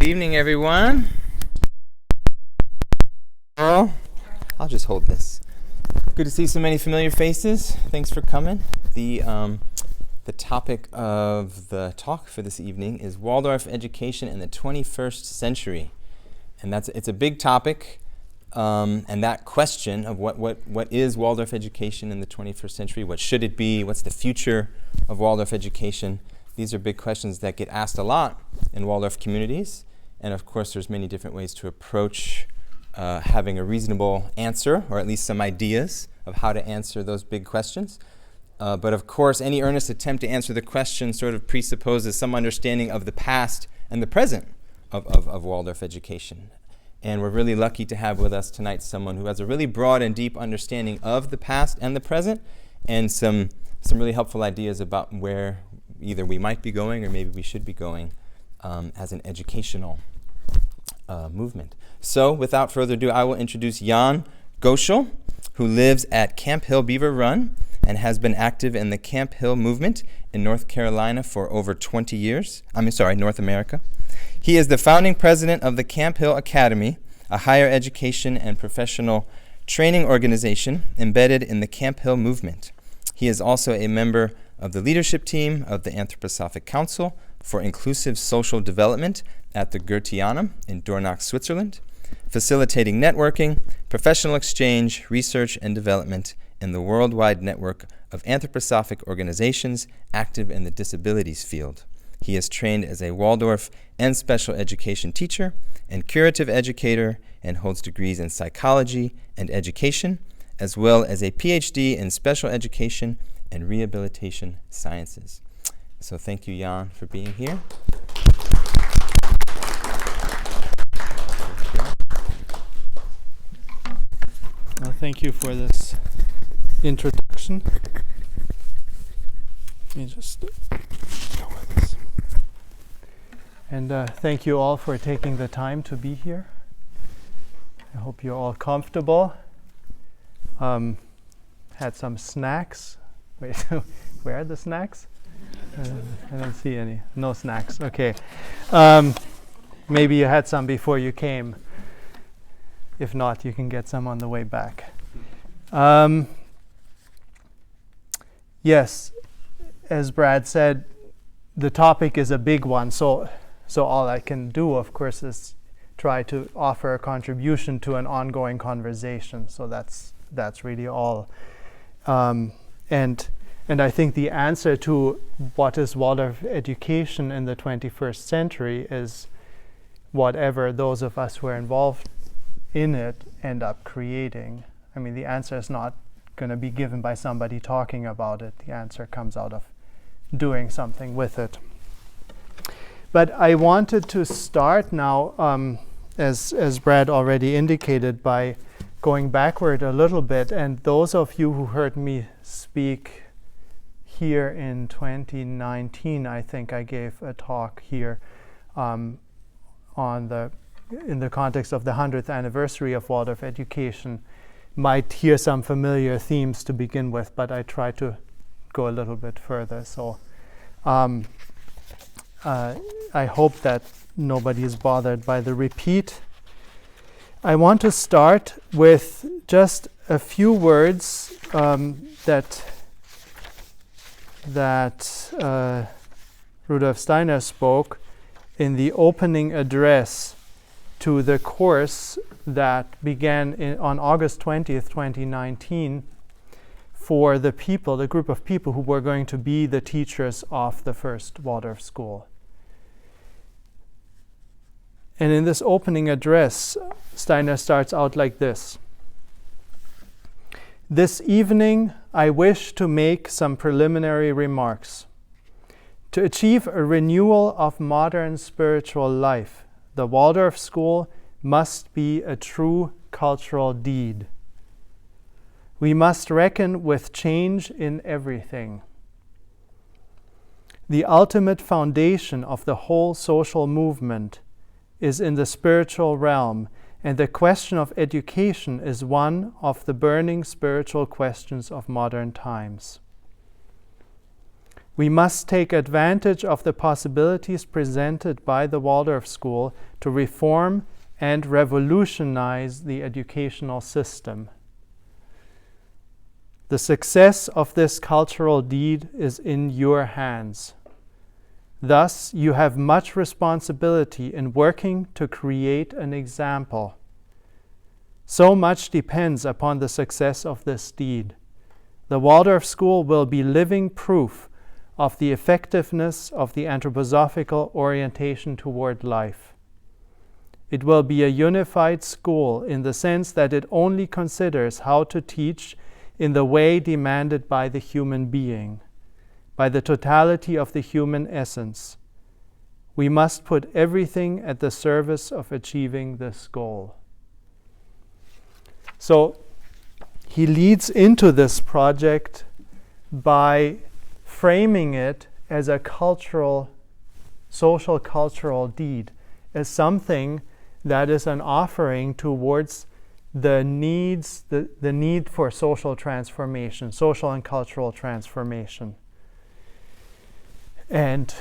Good evening, everyone. Well, I'll just hold this. Good to see so many familiar faces. Thanks for coming. The topic of the talk for this evening is Waldorf education in the 21st century. And it's a big topic. And that question of what is Waldorf education in the 21st century? What should it be? What's the future of Waldorf education? These are big questions that get asked a lot in Waldorf communities. And of course, there's many different ways to approach having a reasonable answer, or at least some ideas of how to answer those big questions. But of course, any earnest attempt to answer the question sort of presupposes some understanding of the past and the present of Waldorf education. And we're really lucky to have with us tonight someone who has a really broad and deep understanding of the past and the present, and some really helpful ideas about where either we might be going or maybe we should be going as an educational movement. So without further ado, I will introduce Jan Goschel, who lives at Camp Hill Beaver Run and has been active in the Camp Hill movement in North Carolina for over 20 years. North America. He is the founding president of the Camp Hill Academy, a higher education and professional training organization embedded in the Camp Hill movement. He is also a member of the leadership team of the Anthroposophic Council for Inclusive Social Development at the Goetheanum in Dornach, Switzerland, facilitating networking, professional exchange, research, and development in the worldwide network of anthroposophic organizations active in the disabilities field. He is trained as a Waldorf and special education teacher and curative educator, and holds degrees in psychology and education, as well as a PhD in special education and rehabilitation sciences. So thank you, Jan, for being here. Well, thank you for this introduction. Let me just go with this. And thank you all for taking the time to be here. I hope you're all comfortable. Had some snacks. Wait, where are the snacks? I don't see any. No snacks. Okay. Maybe you had some before you came. If not, you can get some on the way back. Yes, as Brad said, the topic is a big one. So all I can do, of course, is try to offer a contribution to an ongoing conversation. So that's really all. And I think the answer to what is Waldorf education in the 21st century is whatever those of us who are involved in it end up creating. I mean, the answer is not going to be given by somebody talking about it. The answer comes out of doing something with it. But I wanted to start now, as Brad already indicated, by going backward a little bit. And those of you who heard me speak here in 2019, I think I gave a talk here in the context of the 100th anniversary of Waldorf education. Might hear some familiar themes to begin with, but I try to go a little bit further. So I hope that nobody is bothered by the repeat. I want to start with just a few words that Rudolf Steiner spoke in the opening address to the course that began on August 20th, 2019, for the group of people who were going to be the teachers of the first Waldorf school. And in this opening address, Steiner starts out like this. This evening, I wish to make some preliminary remarks. To achieve a renewal of modern spiritual life, the Waldorf school must be a true cultural deed. We must reckon with change in everything. The ultimate foundation of the whole social movement is in the spiritual realm, and the question of education is one of the burning spiritual questions of modern times. We must take advantage of the possibilities presented by the Waldorf School to reform and revolutionize the educational system. The success of this cultural deed is in your hands. Thus, you have much responsibility in working to create an example. So much depends upon the success of this deed. The Waldorf School will be living proof of the effectiveness of the anthroposophical orientation toward life. It will be a unified school in the sense that it only considers how to teach in the way demanded by the human being, by the totality of the human essence. We must put everything at the service of achieving this goal. So he leads into this project by framing it as a social cultural deed, as something that is an offering towards the needs, the need for social transformation, social and cultural transformation. And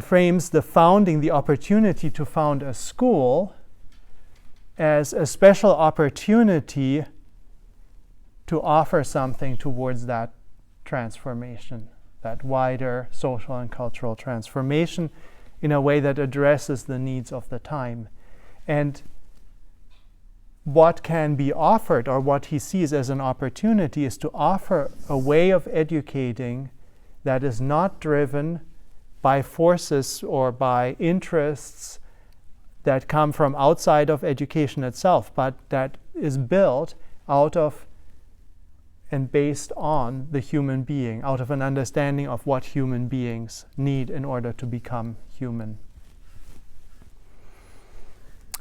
frames the opportunity to found a school as a special opportunity to offer something towards that transformation, that wider social and cultural transformation in a way that addresses the needs of the time. And what can be offered, or what he sees as an opportunity, is to offer a way of educating that is not driven by forces or by interests that come from outside of education itself, but that is built out of and based on the human being, out of an understanding of what human beings need in order to become human.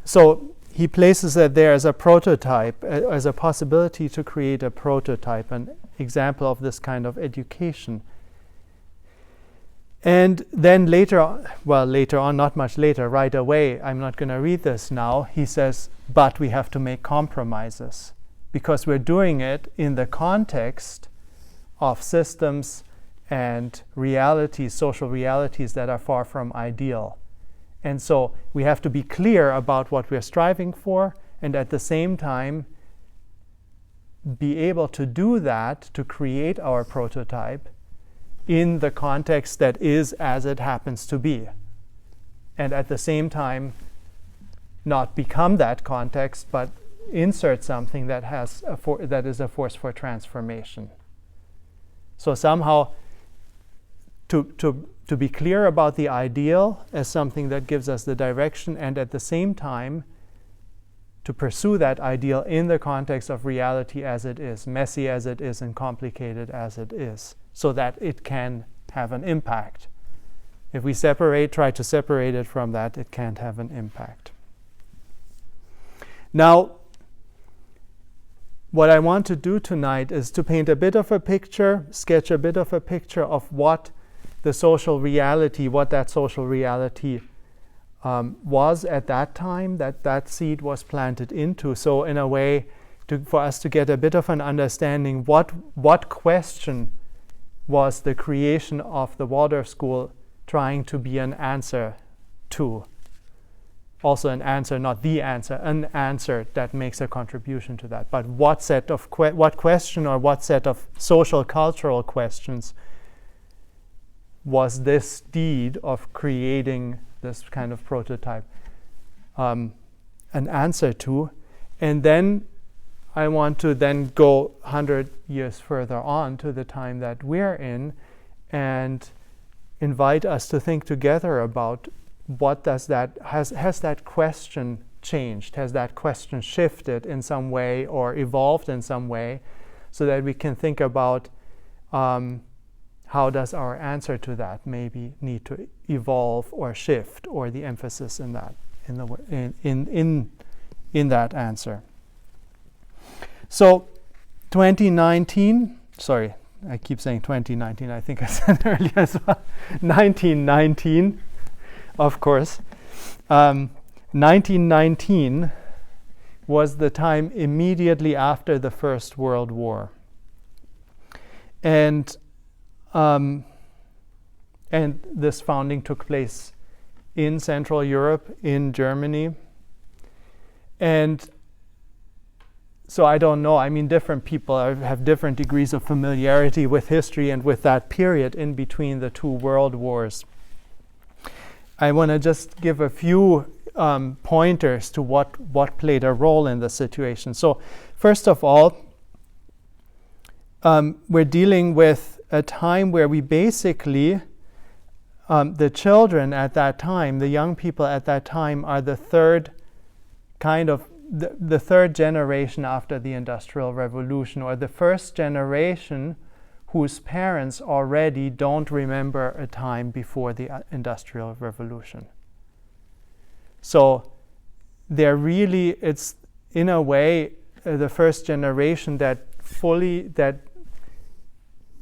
So he places it there as a prototype, as a possibility to create a prototype, an example of this kind of education. And then later on, not much later, right away, I'm not going to read this now, he says, but we have to make compromises, because we're doing it in the context of systems and realities, social realities that are far from ideal. And so we have to be clear about what we're striving for, and at the same time be able to do that, to create our prototype in the context that is as it happens to be. And at the same time not become that context, but insert something that has that is a force for transformation. So somehow to be clear about the ideal as something that gives us the direction, and at the same time to pursue that ideal in the context of reality as it is, messy as it is and complicated as it is, so that it can have an impact. If we try to separate it from that, it can't have an impact. Now, what I want to do tonight is to paint a bit of a picture, sketch a bit of a picture of what the social reality, what that social reality was at that time, that seed was planted into. So in a way, for us to get a bit of an understanding, what question was the creation of the Waldorf School trying to be an answer to? Also an answer, not the answer, an answer that makes a contribution to that. But what set of what question or what set of social cultural questions was this deed of creating this kind of prototype an answer to? And then I want to then go 100 years further on to the time that we're in and invite us to think together about what does that, has that question changed? Has that question shifted in some way or evolved in some way, so that we can think about how does our answer to that maybe need to evolve or shift, or the emphasis in that, in that answer. So 2019, sorry, I keep saying 2019, I think I said earlier as well, 1919, of course. 1919 was the time immediately after the First World War. And And this founding took place in Central Europe, in Germany. And so I don't know, I mean, different people have different degrees of familiarity with history and with that period in between the two world wars. I want to just give a few pointers to what played a role in the situation. So first of all, we're dealing with a time where we basically, the children at that time, the young people at that time, are the third kind of the third generation after the Industrial Revolution, or the first generation whose parents already don't remember a time before the Industrial Revolution. So they're really, it's in a way the first generation that fully, that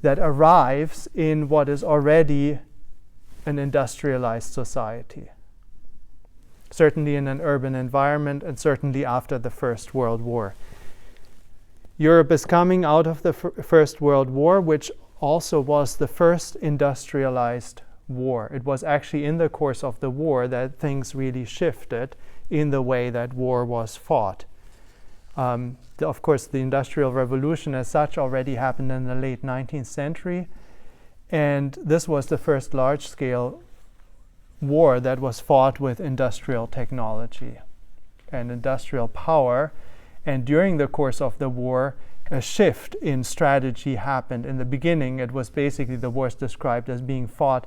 arrives in what is already an industrialized society. Certainly in an urban environment, and certainly after the First World War. Europe is coming out of the First World War, which also was the first industrialized war. It was actually in the course of the war that things really shifted in the way that war was fought. Of course, the Industrial Revolution as such already happened in the late 19th century, and this was the first large-scale war that was fought with industrial technology and industrial power. And during the course of the war, a shift in strategy happened. In the beginning, it was basically the wars described as being fought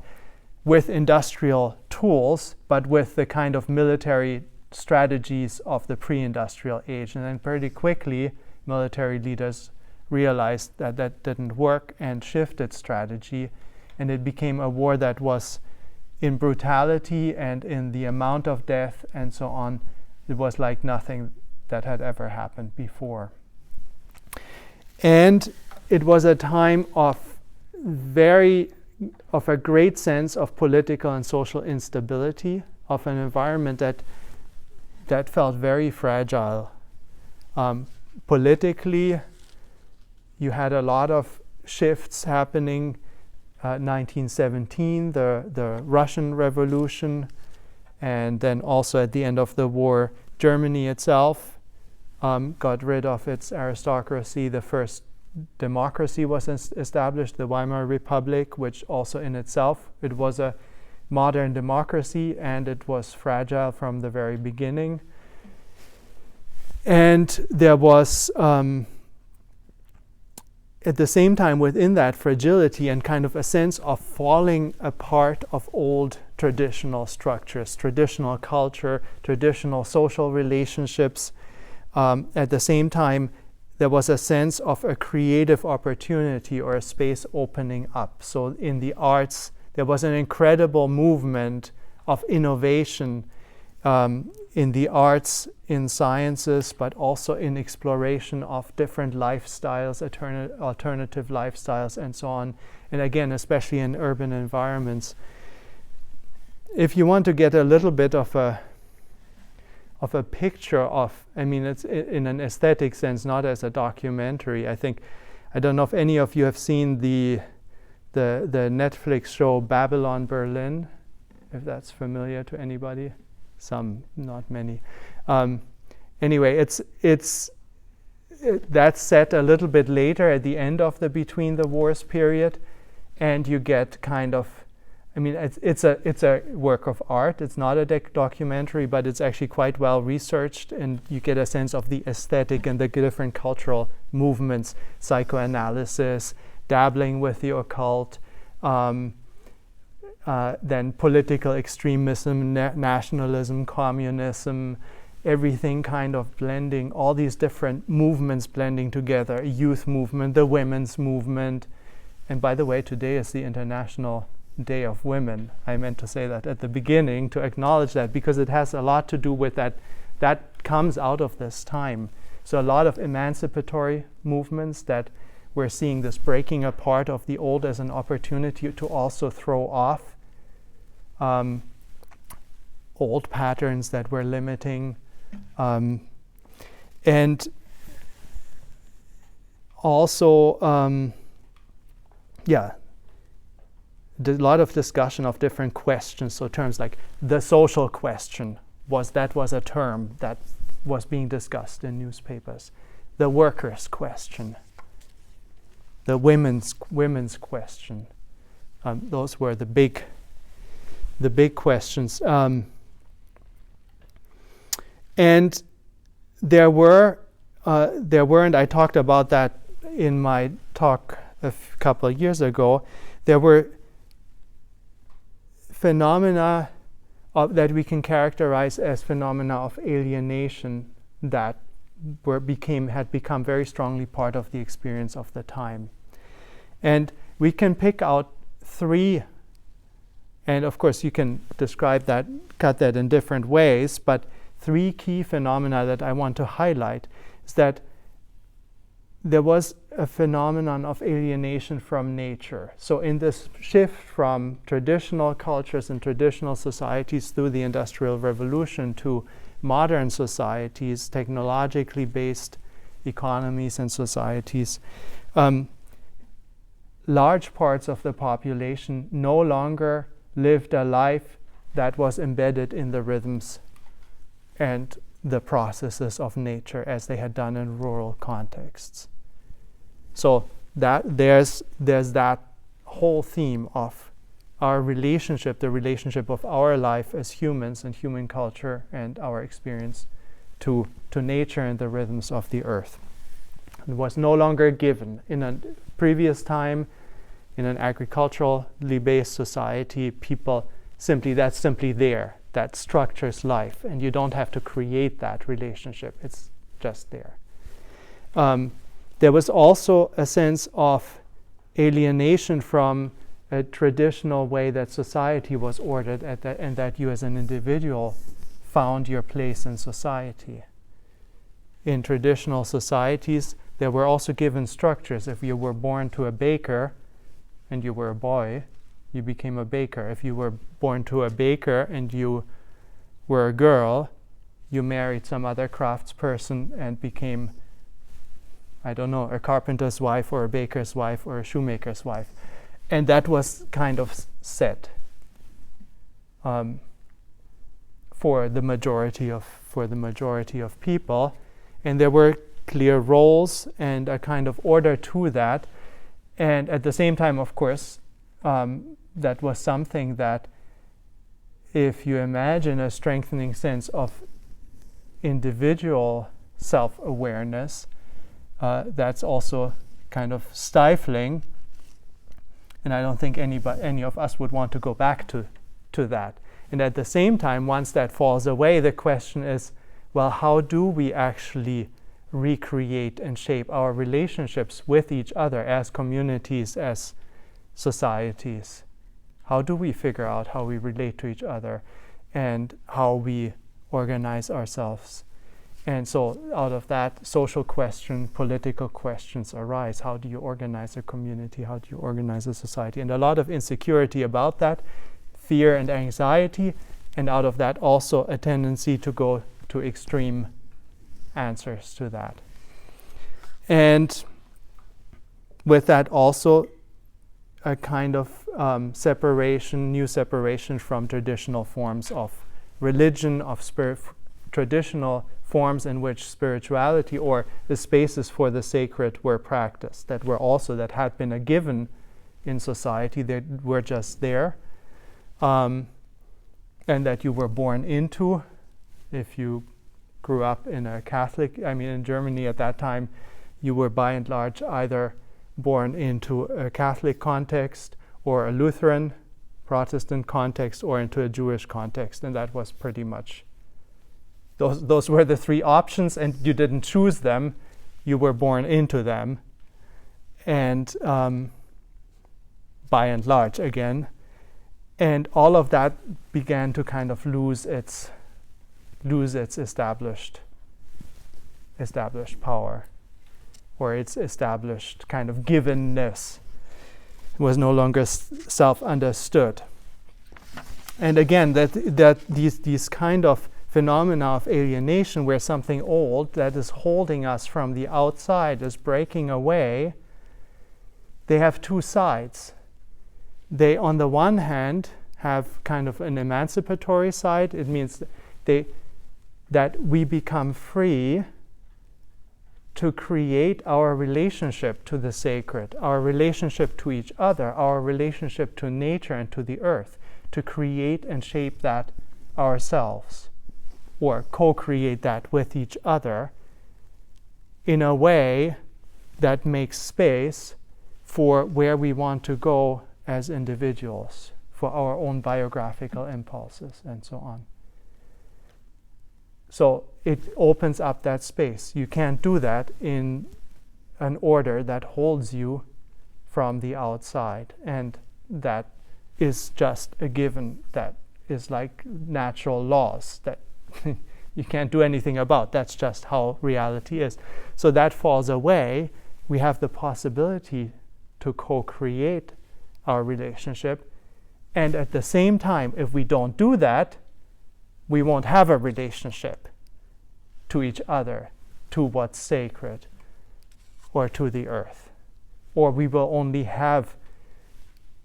with industrial tools, but with the kind of military strategies of the pre-industrial age. And then pretty quickly, military leaders realized that that didn't work and shifted strategy. And it became a war that was, in brutality and in the amount of death and so on, it was like nothing that had ever happened before. And it was a time of a great sense of political and social instability, of an environment that felt very fragile. Politically, you had a lot of shifts happening. 1917, the Russian Revolution, and then also at the end of the war, Germany itself got rid of its aristocracy. The first democracy was established, the Weimar Republic, which also in itself, it was a modern democracy, and it was fragile from the very beginning. And there was at the same time, within that fragility and kind of a sense of falling apart of old traditional structures, traditional culture, traditional social relationships, at the same time, there was a sense of a creative opportunity or a space opening up. So in the arts, there was an incredible movement of innovation in the arts, in sciences, but also in exploration of different lifestyles, alternative lifestyles, and so on. And again, especially in urban environments. If you want to get a little bit of a picture of, I mean, it's in an aesthetic sense, not as a documentary. I don't know if any of you have seen the Netflix show Babylon Berlin, if that's familiar to anybody. Some, not many. Anyway, that's set a little bit later at the end of the Between the Wars period, and you get kind of, I mean, it's a work of art. It's not a documentary, but it's actually quite well researched, and you get a sense of the aesthetic and the different cultural movements, psychoanalysis, dabbling with the occult, then political extremism, nationalism, communism, everything kind of blending, all these different movements blending together, youth movement, the women's movement. And by the way, today is the International Day of Women. I meant to say that at the beginning to acknowledge that, because it has a lot to do with that. That comes out of this time. So a lot of emancipatory movements that we're seeing, this breaking apart of the old as an opportunity to also throw off old patterns that were limiting, and also a lot of discussion of different questions. So terms like the social question was a term that was being discussed in newspapers. The workers' question, the women's question. Those were the big questions. And there weren't, I talked about that in my talk a couple of years ago, there were phenomena that we can characterize as phenomena of alienation that had become very strongly part of the experience of the time. And we can pick out 3, and of course you can describe that, cut that in different ways, but 3 key phenomena that I want to highlight is that there was a phenomenon of alienation from nature. So in this shift from traditional cultures and traditional societies through the Industrial Revolution to modern societies, technologically based economies and societies, large parts of the population no longer lived a life that was embedded in the rhythms and the processes of nature as they had done in rural contexts. So that there's that whole theme of our relationship, the relationship of our life as humans and human culture and our experience to nature and the rhythms of the earth. It was no longer given. In a previous time, in an agriculturally based society, that's simply there. That structures life, and you don't have to create that relationship. It's just there. There was also a sense of alienation from a traditional way that society was ordered and that you as an individual found your place in society. In traditional societies, there were also given structures. If you were born to a baker and you were a boy, you became a baker. If you were born to a baker and you were a girl, you married some other craftsperson and became, I don't know, a carpenter's wife or a baker's wife or a shoemaker's wife. And that was kind of set for the majority of people. And there were clear roles and a kind of order to that. And at the same time, of course, that was something that, if you imagine a strengthening sense of individual self-awareness, that's also kind of stifling. And I don't think any of us would want to go back to that. And at the same time, once that falls away, the question is, well, how do we actually recreate and shape our relationships with each other as communities, as societies? How do we figure out how we relate to each other and how we organize ourselves? And so out of that, social question, political questions arise. How do you organize a community? How do you organize a society? And a lot of insecurity about that, fear and anxiety, and out of that also a tendency to go to extreme answers to that. And with that also a kind of new separation from traditional forms of religion, of traditional forms in which spirituality or the spaces for the sacred were practiced, that had been a given in society, that were just there, and that you were born into. If you grew up in a Catholic, in Germany at that time, you were by and large either born into a Catholic context or a Lutheran Protestant context or into a Jewish context, and that was pretty much those were the 3 options, and you didn't choose them, you were born into them. And by and large again, and all of that began to kind of lose its established power, or its established kind of givenness. It was no longer self-understood. And again, that these kind of phenomena of alienation, where something old that is holding us from the outside is breaking away, they have 2 sides. they, on the one hand, have kind of an emancipatory side. It means that we become free to create our relationship to the sacred, our relationship to each other, our relationship to nature and to the earth, to create and shape that ourselves, or co-create that with each other in a way that makes space for where we want to go as individuals, for our own biographical impulses and so on. So it opens up that space. You can't do that in an order that holds you from the outside, and that is just a given, that is like natural laws that you can't do anything about. That's just how reality is. So that falls away. We have the possibility to co-create our relationship, and at the same time, if we don't do that, we won't have a relationship to each other, to what's sacred, or to the earth. Or we will only have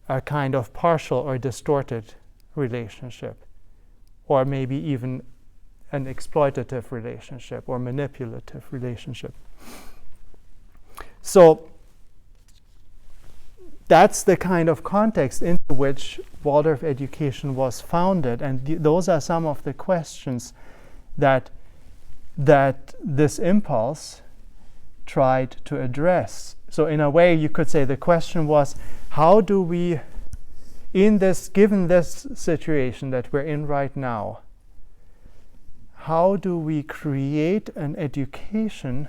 a kind of partial or distorted relationship, or maybe even an exploitative relationship or manipulative relationship. So that's the kind of context into which Waldorf education was founded, and those are some of the questions that this impulse tried to address. So in a way, you could say the question was, how do we, given this situation that we're in right now, how do we create an education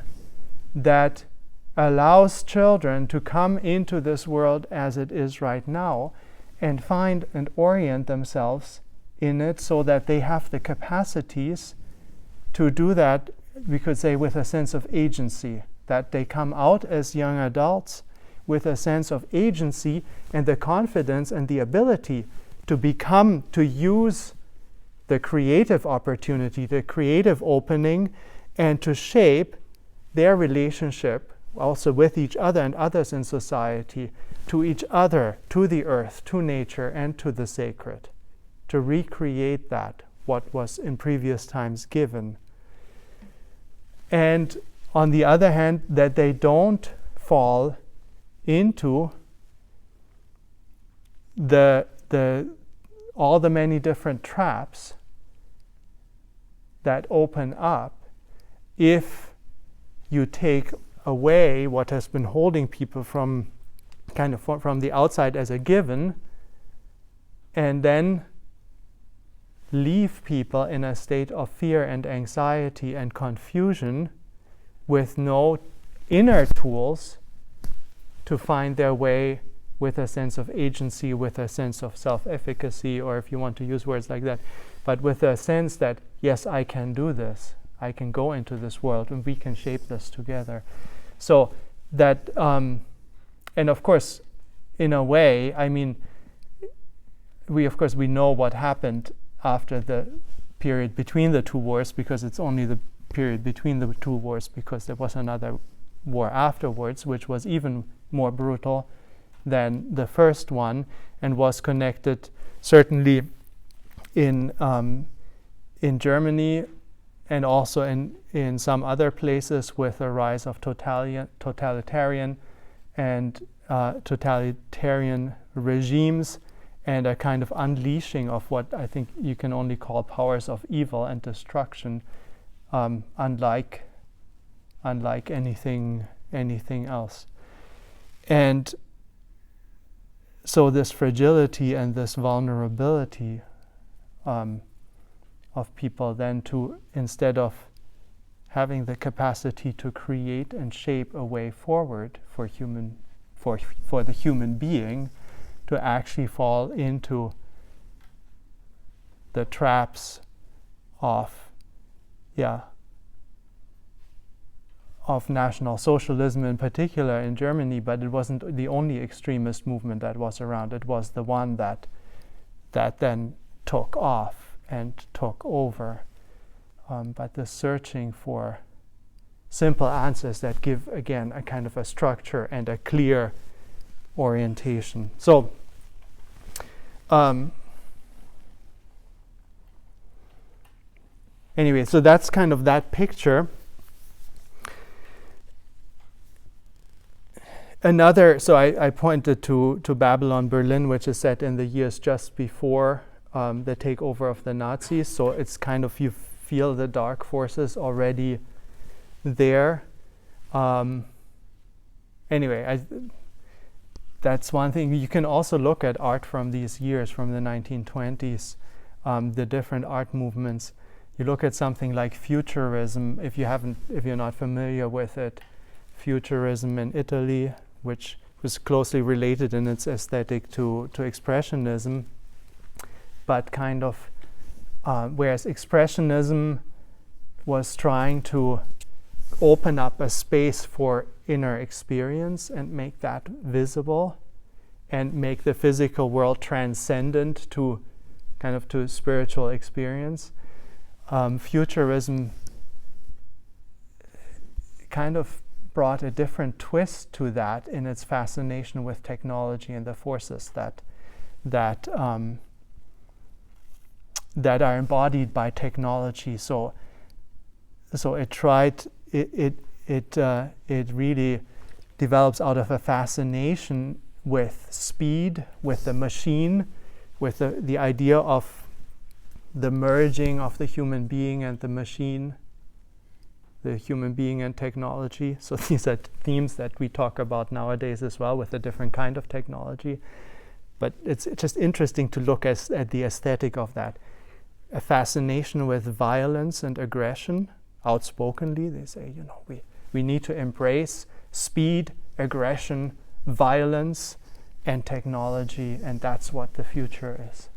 that allows children to come into this world as it is right now and find and orient themselves in it so that they have the capacities to do that, we could say, with a sense of agency, that they come out as young adults with a sense of agency and the confidence and the ability to use the creative opportunity, the creative opening, and to shape their relationship also with each other and others in society, to each other, to the earth, to nature, and to the sacred, to recreate that, what was in previous times given. And on the other hand, that they don't fall into all the many different traps that open up if you take away what has been holding people from the outside as a given, and then leave people in a state of fear and anxiety and confusion with no inner tools to find their way with a sense of agency, with a sense of self-efficacy, or if you want to use words like that, but with a sense that, yes, I can do this. I can go into this world and we can shape this together. So that, and of course, in a way, I mean, we know what happened after the period between the two wars, because it's only the period between the two wars, because there was another war afterwards, which was even more brutal than the first one, and was connected certainly in Germany and also in some other places with a rise of totalitarian regimes, and a kind of unleashing of what I think you can only call powers of evil and destruction, unlike anything else. And so this fragility and this vulnerability of people then to, instead of having the capacity to create and shape a way forward for the human being, to actually fall into the traps of National Socialism in particular in Germany, but it wasn't the only extremist movement that was around. It was the one that then took off and took over. But the searching for simple answers that give, again, a kind of a structure and a clear orientation. So Anyway, so that's kind of that picture. So I pointed to Babylon, Berlin, which is set in the years just before the takeover of the Nazis. So it's kind of, you feel the dark forces already there. Anyway, that's one thing. You can also look at art from these years, from the 1920s, the different art movements. You look at something like Futurism, if you're not familiar with it. Futurism in Italy, which was closely related in its aesthetic to Expressionism, but kind of, whereas Expressionism was trying to open up a space for inner experience and make that visible and make the physical world transcendent to kind of to spiritual experience. Futurism kind of brought a different twist to that in its fascination with technology and the forces that are embodied by technology. So it really develops out of a fascination with speed, with the machine, with the idea of the merging of the human being and the machine, the human being and technology. So these are themes that we talk about nowadays as well, with a different kind of technology. But it's just interesting to look at the aesthetic of that. A fascination with violence and aggression, outspokenly. They say, we need to embrace speed, aggression, violence, and technology, and that's what the future is.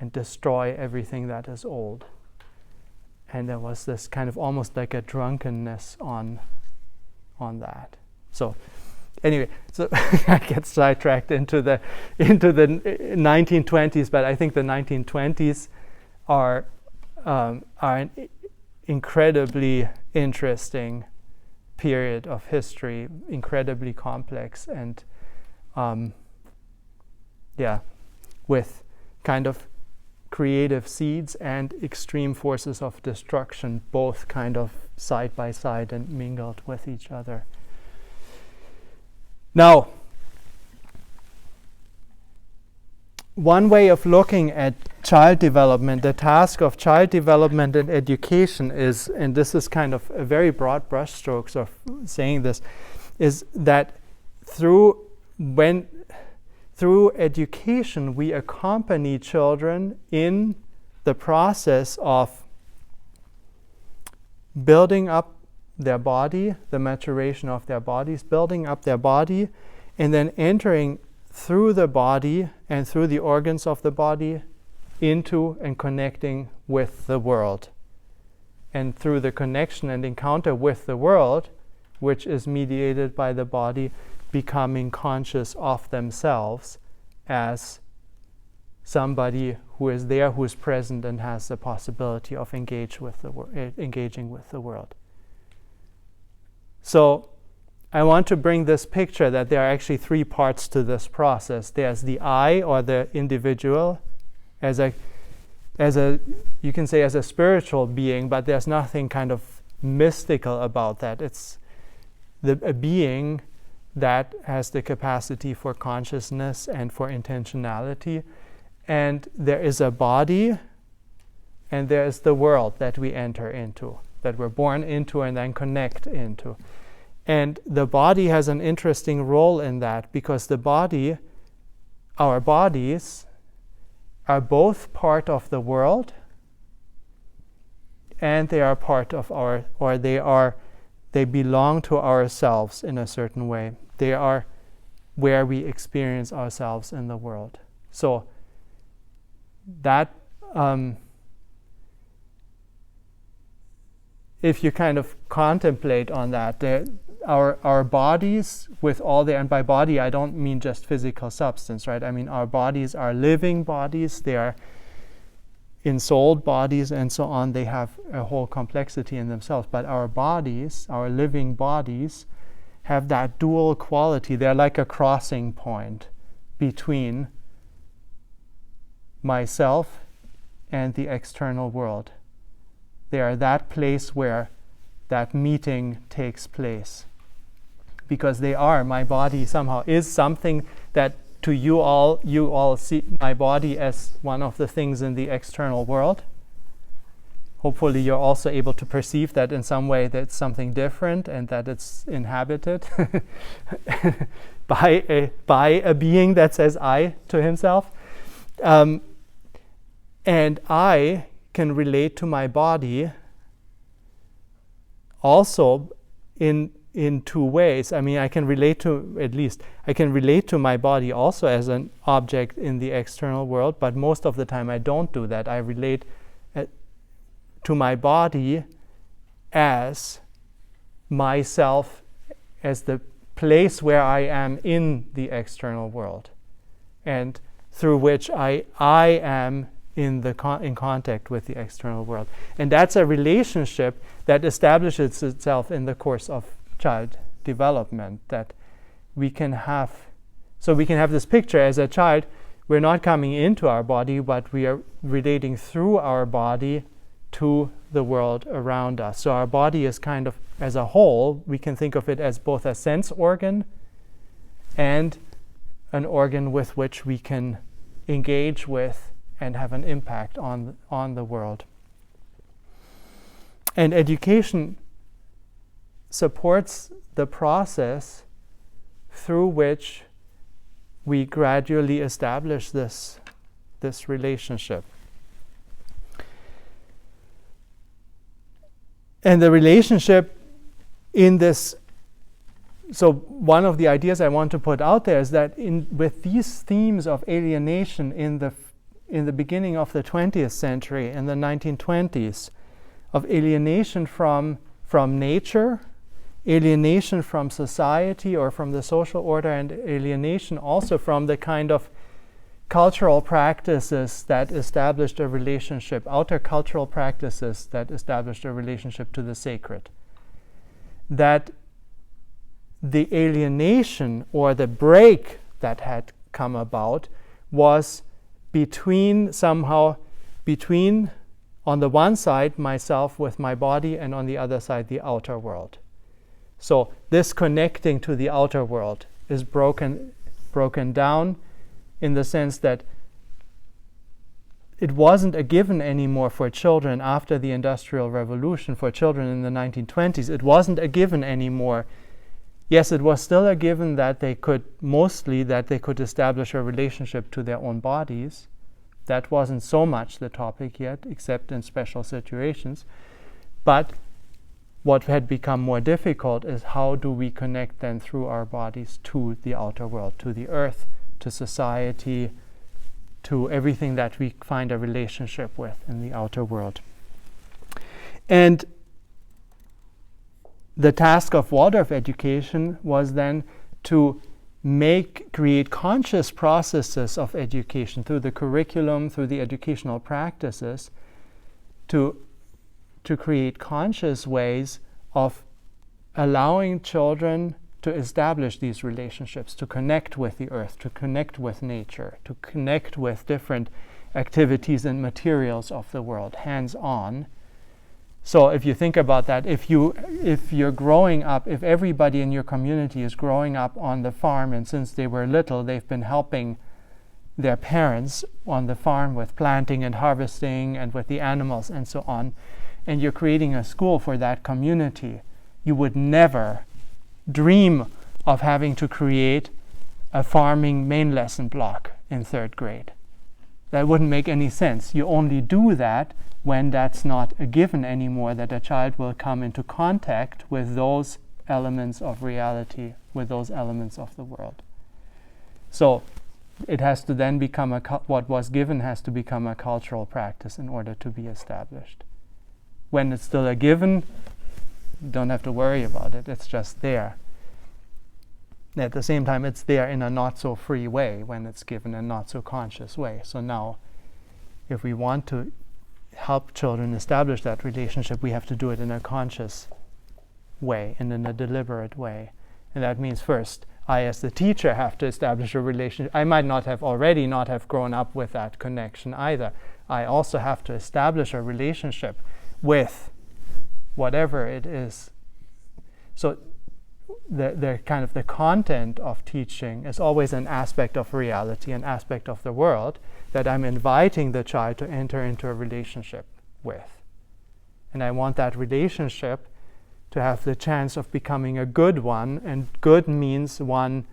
And destroy everything that is old. And there was this kind of almost like a drunkenness on that. So anyway, so I get sidetracked into the 1920s, but I think the 1920s are an incredibly interesting period of history, incredibly complex, and with kind of creative seeds and extreme forces of destruction, both kind of side by side and mingled with each other. Now, one way of looking at child development, the task of child development and education is, and this is kind of a very broad brushstrokes of saying this, is that through education, we accompany children in the process of building up their body, the maturation of their bodies, building up their body, and then entering through the body and through the organs of the body into and connecting with the world. And through the connection and encounter with the world, which is mediated by the body, becoming conscious of themselves as somebody who is there, who is present, and has the possibility of engaging with the world. So I want to bring this picture that there are actually three parts to this process. There's the I, or the individual, as a you can say as a spiritual being, but there's nothing kind of mystical about that. It's a being that has the capacity for consciousness and for intentionality. And there is a body, and there is the world that we enter into, that we're born into and then connect into. And the body has an interesting role in that, because our bodies are both part of the world, and they are part of they belong to ourselves in a certain way. They are where we experience ourselves in the world. So that, if you kind of contemplate on that, our bodies with all their, and by body I don't mean just physical substance, right? I mean our bodies are living bodies, they are ensouled bodies and so on. They have a whole complexity in themselves. But our bodies, our living bodies, have that dual quality. They're like a crossing point between myself and the external world. They are that place where that meeting takes place. Because they are, my body somehow is something that to you all see my body as one of the things in the external world. Hopefully you're also able to perceive that in some way that's something different and that it's inhabited by a being that says I to himself. And I can relate to my body also in two ways. I mean, I can relate to my body also as an object in the external world, but most of the time I don't do that. I relate to my body as myself, as the place where I am in the external world, and through which I am in contact with the external world. And that's a relationship that establishes itself in the course of child development, that we can have. So we can have this picture as a child, we're not coming into our body, but we are relating through our body to the world around us. So our body is kind of, as a whole, we can think of it as both a sense organ and an organ with which we can engage with and have an impact on the world. And education supports the process through which we gradually establish this relationship. And the relationship in this, so one of the ideas I want to put out there is that with these themes of alienation in the beginning of the 20th century, in the 1920s, of alienation from nature, alienation from society or from the social order, and alienation also from the kind of cultural practices that established a relationship, outer cultural practices that established a relationship to the sacred. That the alienation or the break that had come about was between, on the one side, myself with my body, and on the other side, the outer world. So this connecting to the outer world is broken down in the sense that it wasn't a given anymore for children after the Industrial Revolution, for children in the 1920s. It wasn't a given anymore. Yes, it was still a given that they could establish a relationship to their own bodies. That wasn't so much the topic yet, except in special situations. But what had become more difficult is how do we connect then through our bodies to the outer world, to the earth, to society, to everything that we find a relationship with in the outer world. And the task of Waldorf education was then to create conscious processes of education through the curriculum, through the educational practices, to create conscious ways of allowing children to establish these relationships, to connect with the earth, to connect with nature, to connect with different activities and materials of the world, hands-on. So if you think about that, if you're growing up, if everybody in your community is growing up on the farm, and since they were little, they've been helping their parents on the farm with planting and harvesting and with the animals and so on, and you're creating a school for that community, you would never dream of having to create a farming main lesson block in 3rd grade. That wouldn't make any sense. You only do that when that's not a given anymore, that a child will come into contact with those elements of reality, with those elements of the world. So it has to then become what was given has to become a cultural practice in order to be established. When it's still a given, you don't have to worry about it, it's just there. At the same time, it's there in a not so free way when it's given a not so conscious way. So now, if we want to help children establish that relationship, we have to do it in a conscious way and in a deliberate way. And that means first I, as the teacher, have to establish a relationship. I might not have already not have grown up with that connection either. I also have to establish a relationship with whatever it is. So the kind of the content of teaching is always an aspect of reality, an aspect of the world that I'm inviting the child to enter into a relationship with. And I want that relationship to have the chance of becoming a good one, and good means one,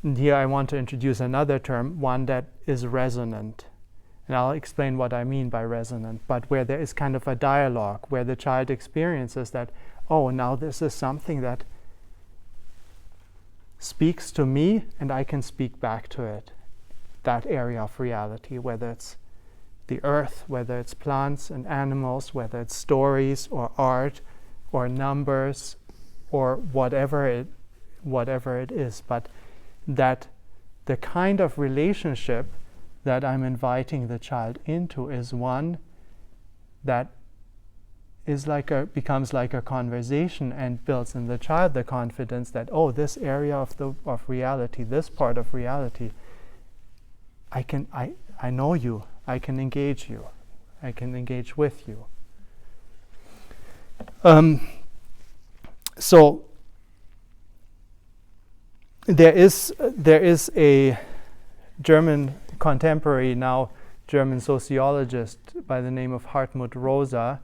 and here I want to introduce another term, one that is resonant. And I'll explain what I mean by resonant, but where there is kind of a dialogue, where the child experiences that, oh, now this is something that speaks to me and I can speak back to it. That area of reality, whether it's the earth, whether it's plants and animals, whether it's stories or art or numbers or whatever it is, but that the kind of relationship that I'm inviting the child into is one that is becomes like a conversation and builds in the child the confidence that, oh, this area of reality, this part of reality, I know you, I can engage you, I can engage with you. So there is a contemporary German sociologist by the name of Hartmut Rosa,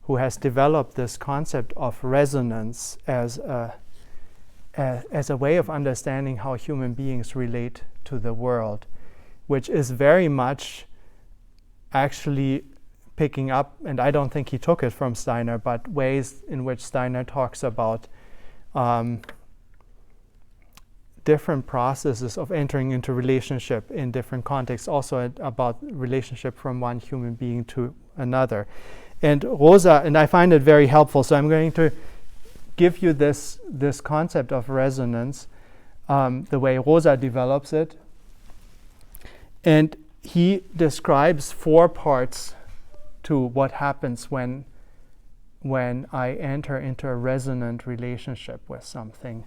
who has developed this concept of resonance as a way of understanding how human beings relate to the world, which is very much actually picking up, and I don't think he took it from Steiner, but ways in which Steiner talks about different processes of entering into relationship in different contexts, also about relationship from one human being to another. And Rosa, and I find it very helpful, so I'm going to give you this concept of resonance, the way Rosa develops it. And he describes 4 parts to what happens when I enter into a resonant relationship with something.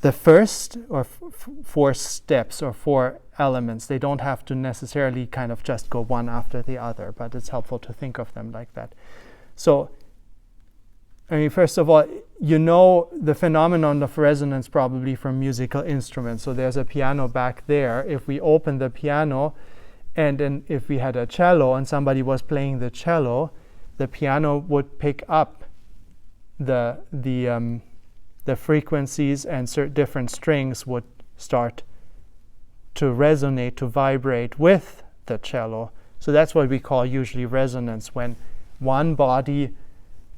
The first, or 4 steps or 4 elements, they don't have to necessarily kind of just go one after the other, but it's helpful to think of them like that. So, I mean, first of all, you know the phenomenon of resonance probably from musical instruments. So there's a piano back there. If we open the piano, and then if we had a cello and somebody was playing the cello, the piano would pick up the frequencies, and different strings would start to resonate, to vibrate with the cello. So that's what we call usually resonance, when one body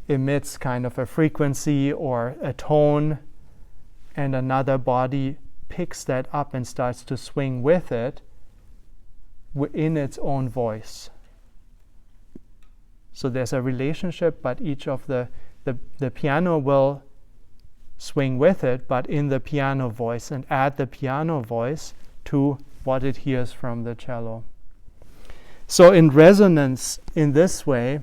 emits kind of a frequency or a tone, and another body picks that up and starts to swing with it in its own voice. So there's a relationship, but each of the piano will swing with it, but in the piano voice, and add the piano voice to what it hears from the cello. So in resonance, in this way,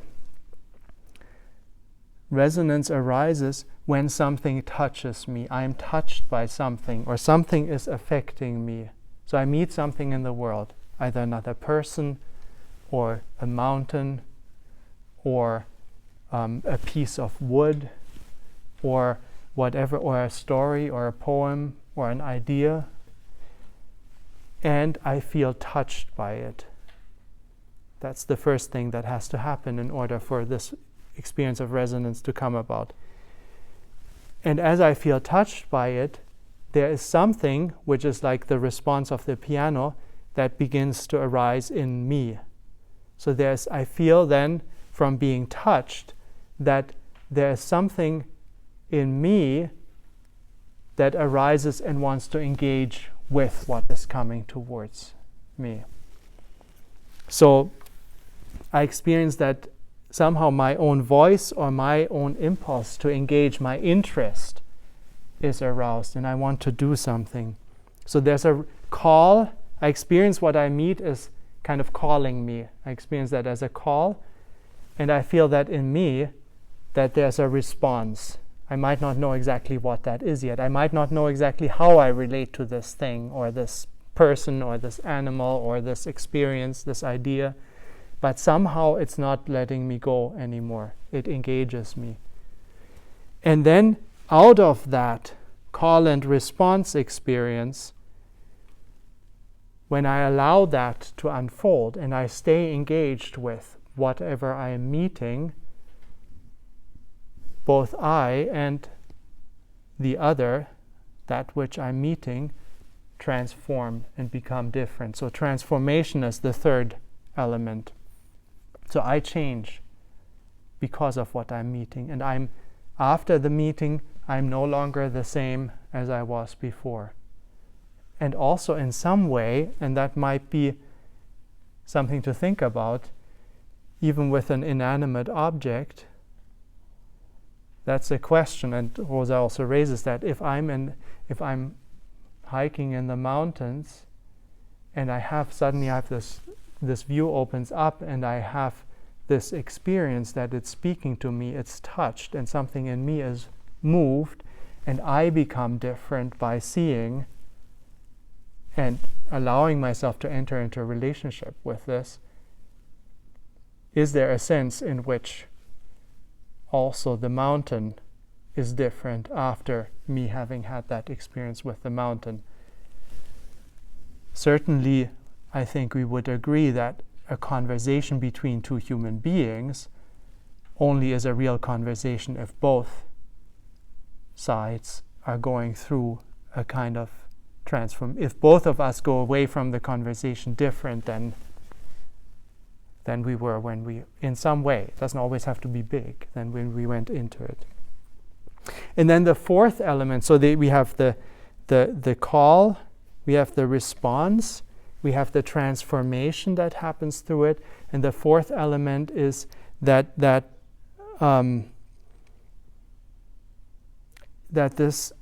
resonance arises when something touches me. I am touched by something, or something is affecting me. So I meet something in the world, either another person, or a mountain, or a piece of wood, or whatever, or a story, or a poem, or an idea, and I feel touched by it. That's the first thing that has to happen in order for this experience of resonance to come about. And as I feel touched by it, there is something which is like the response of the piano that begins to arise in me. So I feel then from being touched that there is something in me that arises and wants to engage with what is coming towards me. So I experience that somehow my own voice or my own impulse to engage, my interest, is aroused, and I want to do something. So there's a call. I experience what I meet as kind of calling me. I experience that as a call, and I feel that in me that there's a response. I might not know exactly what that is yet. I might not know exactly how I relate to this thing or this person or this animal or this experience, this idea, but somehow it's not letting me go anymore. It engages me. And then out of that call and response experience, when I allow that to unfold and I stay engaged with whatever I am meeting, both I and the other, that which I'm meeting, transform and become different. So transformation is the third element. So I change because of what I'm meeting. And after the meeting, I'm no longer the same as I was before. And also in some way, and that might be something to think about, even with an inanimate object, that's a question, and Rosa also raises that. If I'm hiking in the mountains, and suddenly I have this view opens up, and I have this experience that it's speaking to me, it's touched, and something in me is moved, and I become different by seeing and allowing myself to enter into a relationship with this. Is there a sense in which also the mountain is different after me having had that experience with the mountain? Certainly, I think we would agree that a conversation between two human beings only is a real conversation if both sides are going through a kind of if both of us go away from the conversation different than we were when we, in some way, it doesn't always have to be big, than when we went into it. And then the fourth element, so we have the call, we have the response, we have the transformation that happens through it, and the fourth element is that this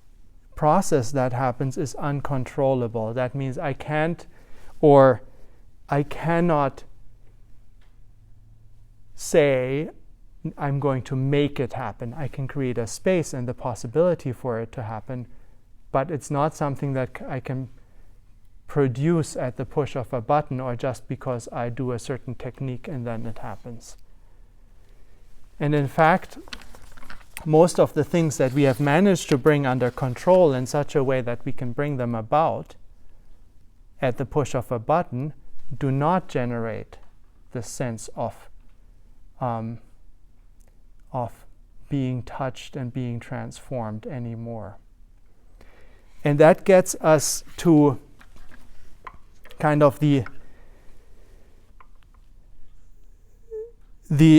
process that happens is uncontrollable. That means I can't, or I cannot say I'm going to make it happen. I can create a space and the possibility for it to happen, but it's not something that I can produce at the push of a button or just because I do a certain technique and then it happens. And in fact, most of the things that we have managed to bring under control in such a way that we can bring them about at the push of a button do not generate the sense of being touched and being transformed anymore. And that gets us to kind of the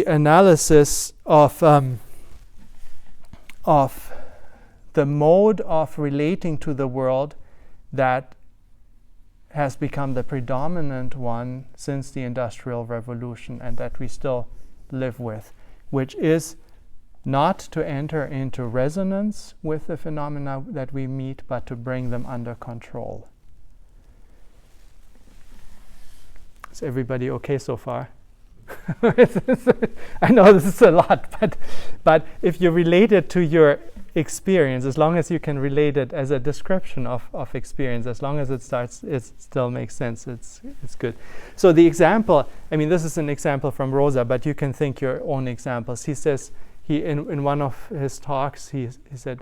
analysis of the mode of relating to the world that has become the predominant one since the Industrial Revolution and that we still live with, which is not to enter into resonance with the phenomena that we meet, but to bring them under control. Is everybody okay so far? I know this is a lot, but if you relate it to your experience, as long as you can relate it as a description of experience, as long as it still makes sense, it's good. So the example, I mean, this is an example from Rosa, but you can think your own examples. He says, in one of his talks, he said,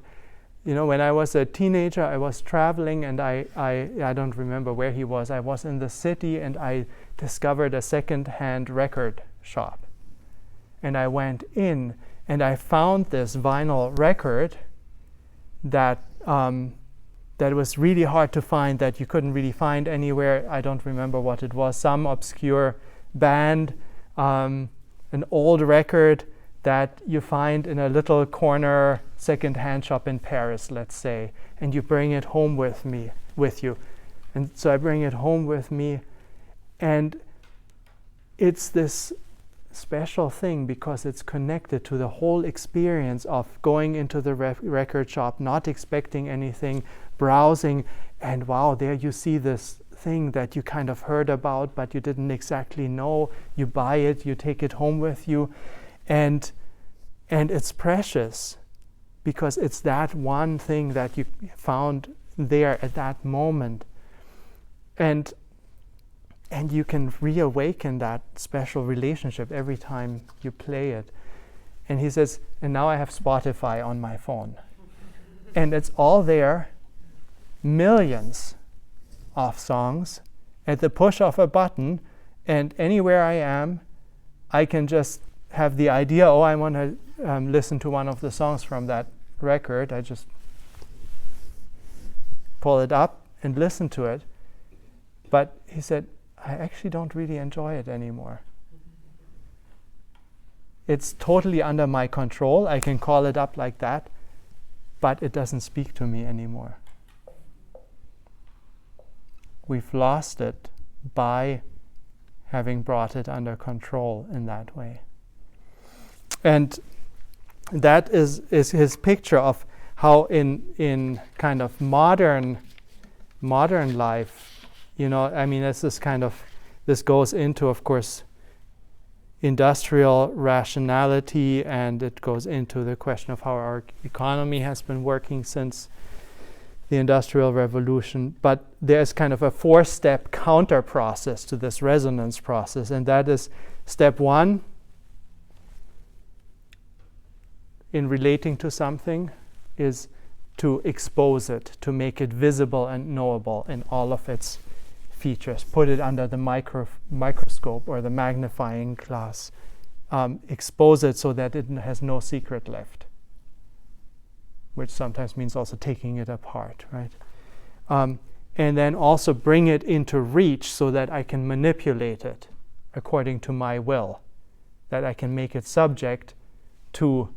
you know, when I was a teenager, I was traveling, and I don't remember where he was. I was in the city, and I discovered a second-hand record shop. And I went in, and I found this vinyl record that was really hard to find, that you couldn't really find anywhere. I don't remember what it was. Some obscure band, an old record that you find in a little corner second-hand shop in Paris, let's say, and you bring it home with you. And so I bring it home with me, and it's this special thing because it's connected to the whole experience of going into the record shop, not expecting anything, browsing, and wow, there you see this thing that you kind of heard about, but you didn't exactly know. You buy it, you take it home with you, and it's precious. because it's that one thing that you found there at that moment. And you can reawaken that special relationship every time you play it. And he says, and now I have Spotify on my phone. And it's all there, millions of songs at the push of a button, and anywhere I am, I can just have the idea, oh, I want to listen to one of the songs from that record. I just pull it up and listen to it. But he said, I actually don't really enjoy it anymore. It's totally under my control. I can call it up like that, but it doesn't speak to me anymore. We've lost it by having brought it under control in that way. And that is his picture of how in kind of modern life, I mean, this goes into, of course, industrial rationality, and it goes into the question of how our economy has been working since the Industrial Revolution. But there's kind of a 4-step counter process to this resonance process, and that is step 1, in relating to something, is to expose it, to make it visible and knowable in all of its features, put it under the microscope or the magnifying glass, expose it so that it has no secret left, which sometimes means also taking it apart, right? And then also bring it into reach so that I can manipulate it according to my will, that I can make it subject to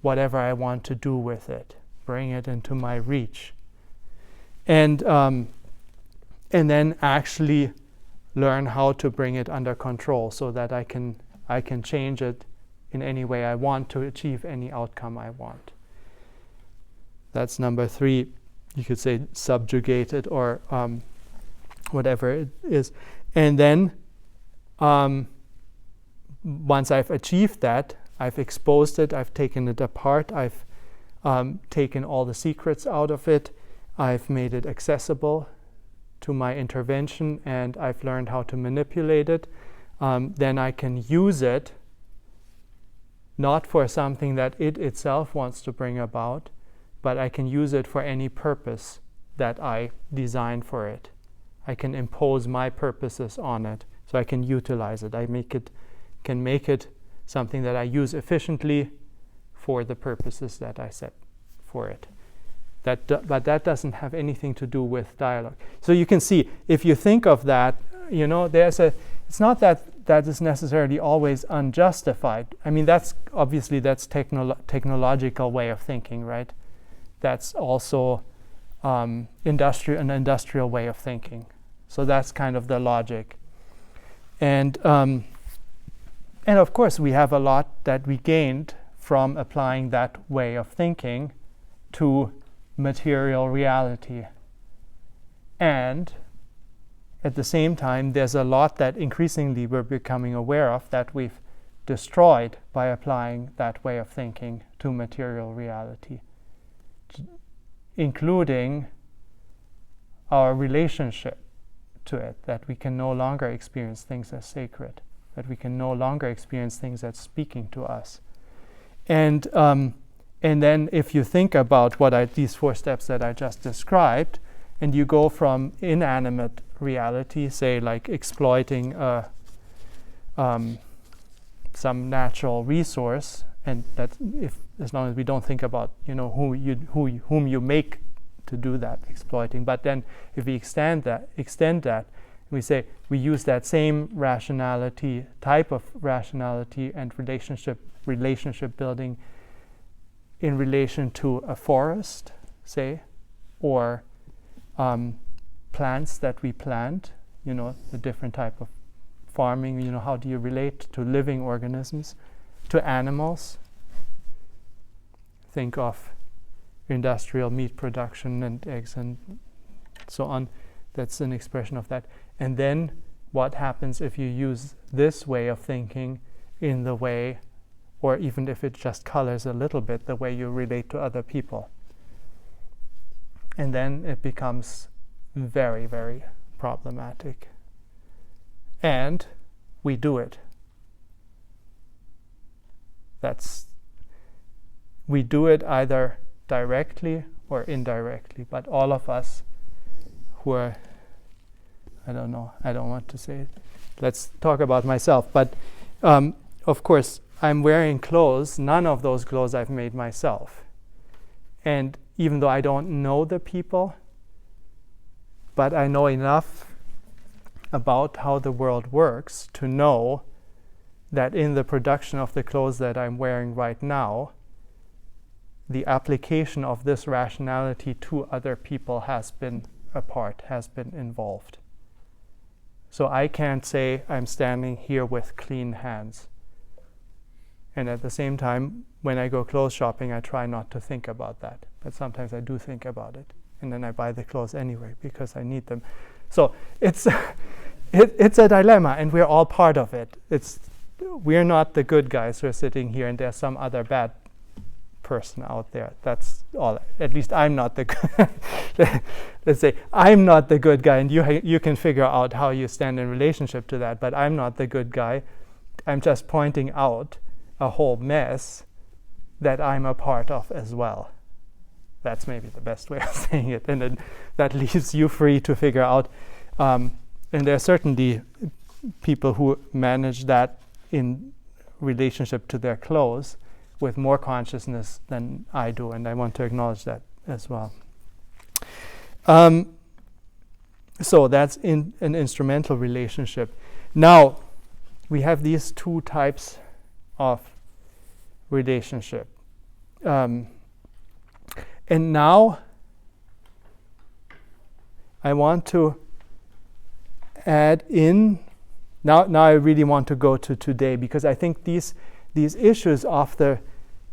whatever I want to do with it, bring it into my reach. And then actually learn how to bring it under control so that I can change it in any way I want to achieve any outcome I want. That's number 3. You could say subjugate it or whatever it is. And then once I've achieved that, I've exposed it, I've taken it apart, I've taken all the secrets out of it, I've made it accessible to my intervention, and I've learned how to manipulate it, then I can use it not for something that it itself wants to bring about, but I can use it for any purpose that I design for it. I can impose my purposes on it, so I can utilize it. I can make it something that I use efficiently for the purposes that I set for it. But that doesn't have anything to do with dialogue. So you can see, if you think of that, it's not that is necessarily always unjustified. I mean, that's technological way of thinking, right? That's also an industrial way of thinking. So that's kind of the logic. And of course, we have a lot that we gained from applying that way of thinking to material reality. And at the same time, there's a lot that increasingly we're becoming aware of that we've destroyed by applying that way of thinking to material reality, including our relationship to it, that we can no longer experience things as sacred, that we can no longer experience things as speaking to us. And then if you think about these 4 steps that I just described, and you go from inanimate reality, say like exploiting some natural resource, and that as long as we don't think about whom you make to do that exploiting, but then if we extend that, we say we use that same type of rationality and relationship building in relation to a forest, say, or plants that we plant, the different type of farming, how do you relate to living organisms, to animals. Think of industrial meat production and eggs and so on. That's an expression of that. And then what happens if you use this way of thinking in the way or even if it just colors a little bit the way you relate to other people. And then it becomes very, very problematic. And we do it. We do it either directly or indirectly, but all of us who are, I don't want to say it. Let's talk about myself. But of course, I'm wearing clothes. None of those clothes I've made myself. And even though I don't know the people, but I know enough about how the world works to know that in the production of the clothes that I'm wearing right now, the application of this rationality to other people has been involved. So I can't say I'm standing here with clean hands. And at the same time, when I go clothes shopping, I try not to think about that. But sometimes I do think about it. And then I buy the clothes anyway because I need them. So it's a dilemma, and we're all part of it. We're not the good guys who are sitting here, and there's some other bad person out there. That's all. At least I'm not the good. Let's say I'm not the good guy, and you can figure out how you stand in relationship to that. But I'm not the good guy. I'm just pointing out a whole mess that I'm a part of as well. That's maybe the best way of saying it, and then that leaves you free to figure out. And there are certainly people who manage that in relationship to their clothes with more consciousness than I do, and I want to acknowledge that as well. So that's in an instrumental relationship. Now, we have these two types of relationship. And now I want to add in, now I really want to go to today, because I think these issues of the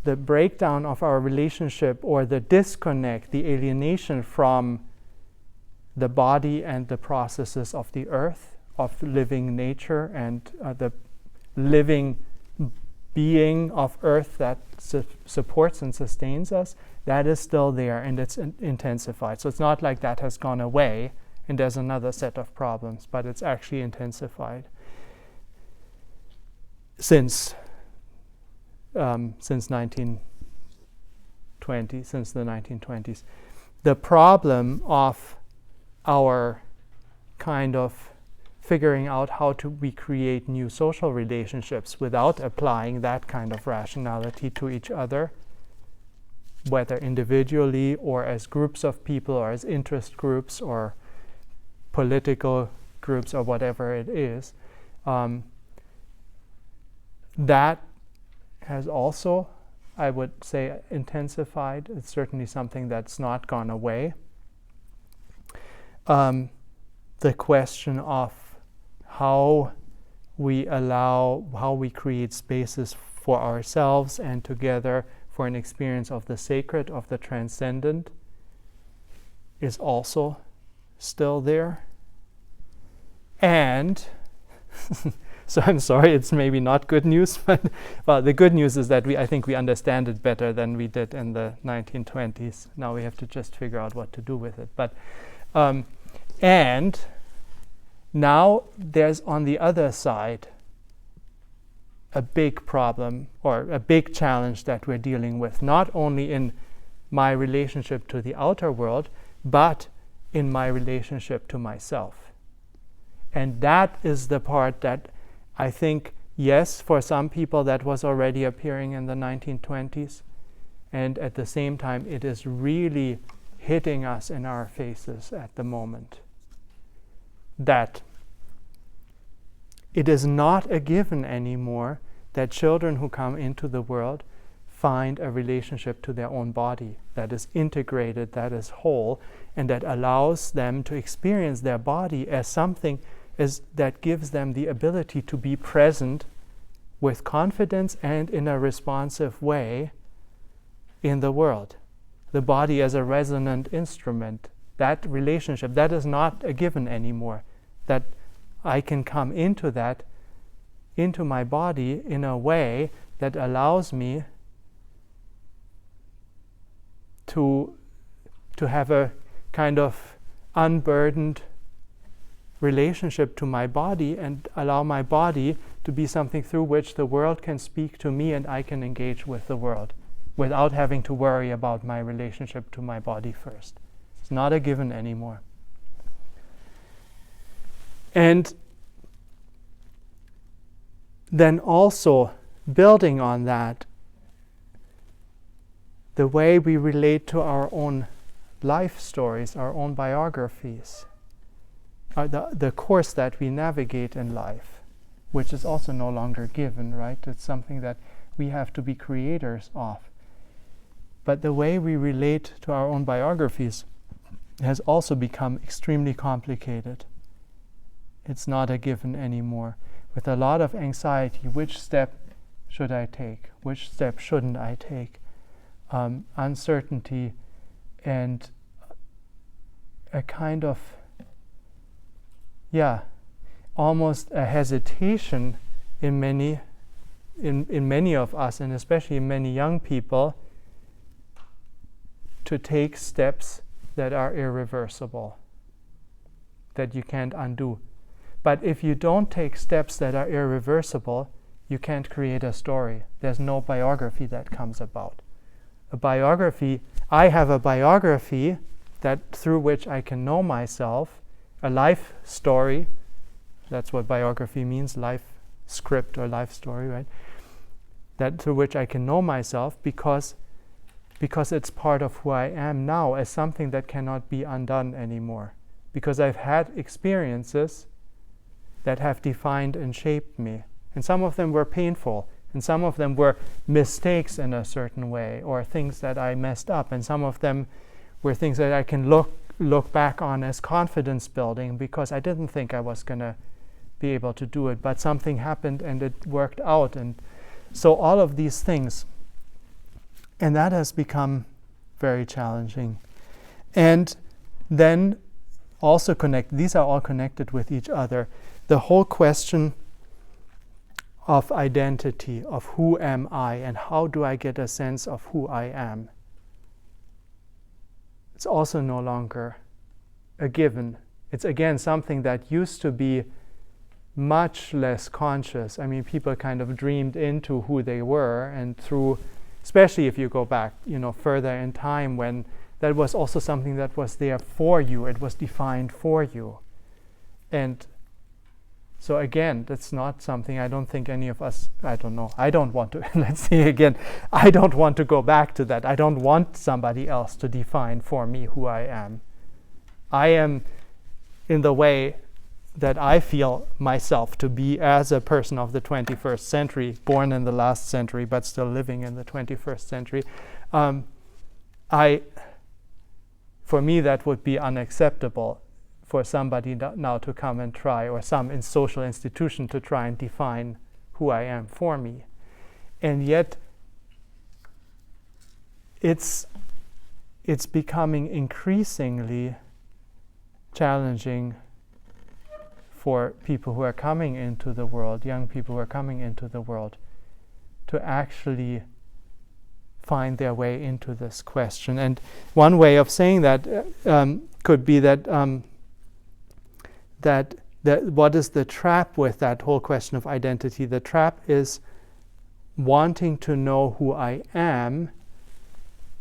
breakdown of our relationship, or the disconnect, the alienation from the body and the processes of the earth, of living nature, and the living being of earth that supports and sustains us, that is still there, and it's intensified. So it's not like that has gone away and there's another set of problems, but it's actually intensified since the 1920s. The problem of our kind of figuring out how to recreate new social relationships without applying that kind of rationality to each other, whether individually or as groups of people or as interest groups or political groups or whatever it is, that has also, I would say, intensified. It's certainly something that's not gone away. The question of how we create spaces for ourselves and together for an experience of the sacred, of the transcendent, is also still there. And so I'm sorry, it's maybe not good news, but well, the good news is that I think we understand it better than we did in the 1920s. Now we have to just figure out what to do with it. But and now there's, on the other side, a big problem or a big challenge that we're dealing with, not only in my relationship to the outer world, but in my relationship to myself. And that is the part that I think, yes, for some people that was already appearing in the 1920s, and at the same time it is really hitting us in our faces at the moment. That it is not a given anymore that children who come into the world find a relationship to their own body that is integrated, that is whole, and that allows them to experience their body as something that gives them the ability to be present with confidence and in a responsive way in the world. The body as a resonant instrument, that relationship, that is not a given anymore. That I can come into my body in a way that allows me to have a kind of unburdened relationship to my body and allow my body to be something through which the world can speak to me and I can engage with the world without having to worry about my relationship to my body first. It's not a given anymore. And then also building on that, the way we relate to our own life stories, our own biographies, the course that we navigate in life, which is also no longer given, right? It's something that we have to be creators of. But the way we relate to our own biographies has also become extremely complicated. It's not a given anymore. With a lot of anxiety, which step should I take? Which step shouldn't I take? Uncertainty and a kind of, almost a hesitation in many of us, and especially in many young people, to take steps that are irreversible, that you can't undo. But if you don't take steps that are irreversible, you can't create a story. There's no biography that comes about. A biography, I have a biography that through which I can know myself, a life story. That's what biography means, life script or life story, right? That through which I can know myself because it's part of who I am now as something that cannot be undone anymore. Because I've had experiences that have defined and shaped me. And some of them were painful, and some of them were mistakes in a certain way, or things that I messed up, and some of them were things that I can look back on as confidence building, because I didn't think I was going to be able to do it, but something happened and it worked out. And so all of these things, and that has become very challenging. And then also these are all connected with each other. The whole question of identity, of who am I, and how do I get a sense of who I am, it's also no longer a given. It's again something that used to be much less conscious. I mean, people kind of dreamed into who they were, and through, especially if you go back, further in time, when that was also something that was there for you. It was defined for you. And so again, that's not something I don't think any of us, I don't know, I don't want to, let's say again, I don't want to go back to that. I don't want somebody else to define for me who I am. I am in the way that I feel myself to be as a person of the 21st century, born in the last century, but still living in the 21st century. For me, that would be unacceptable for somebody now to come and try, or some social institution to try and define who I am for me. And yet, it's becoming increasingly challenging for people who are coming into the world, young people who are coming into the world, to actually find their way into this question. And one way of saying that could be that what is the trap with that whole question of identity? The trap is wanting to know who I am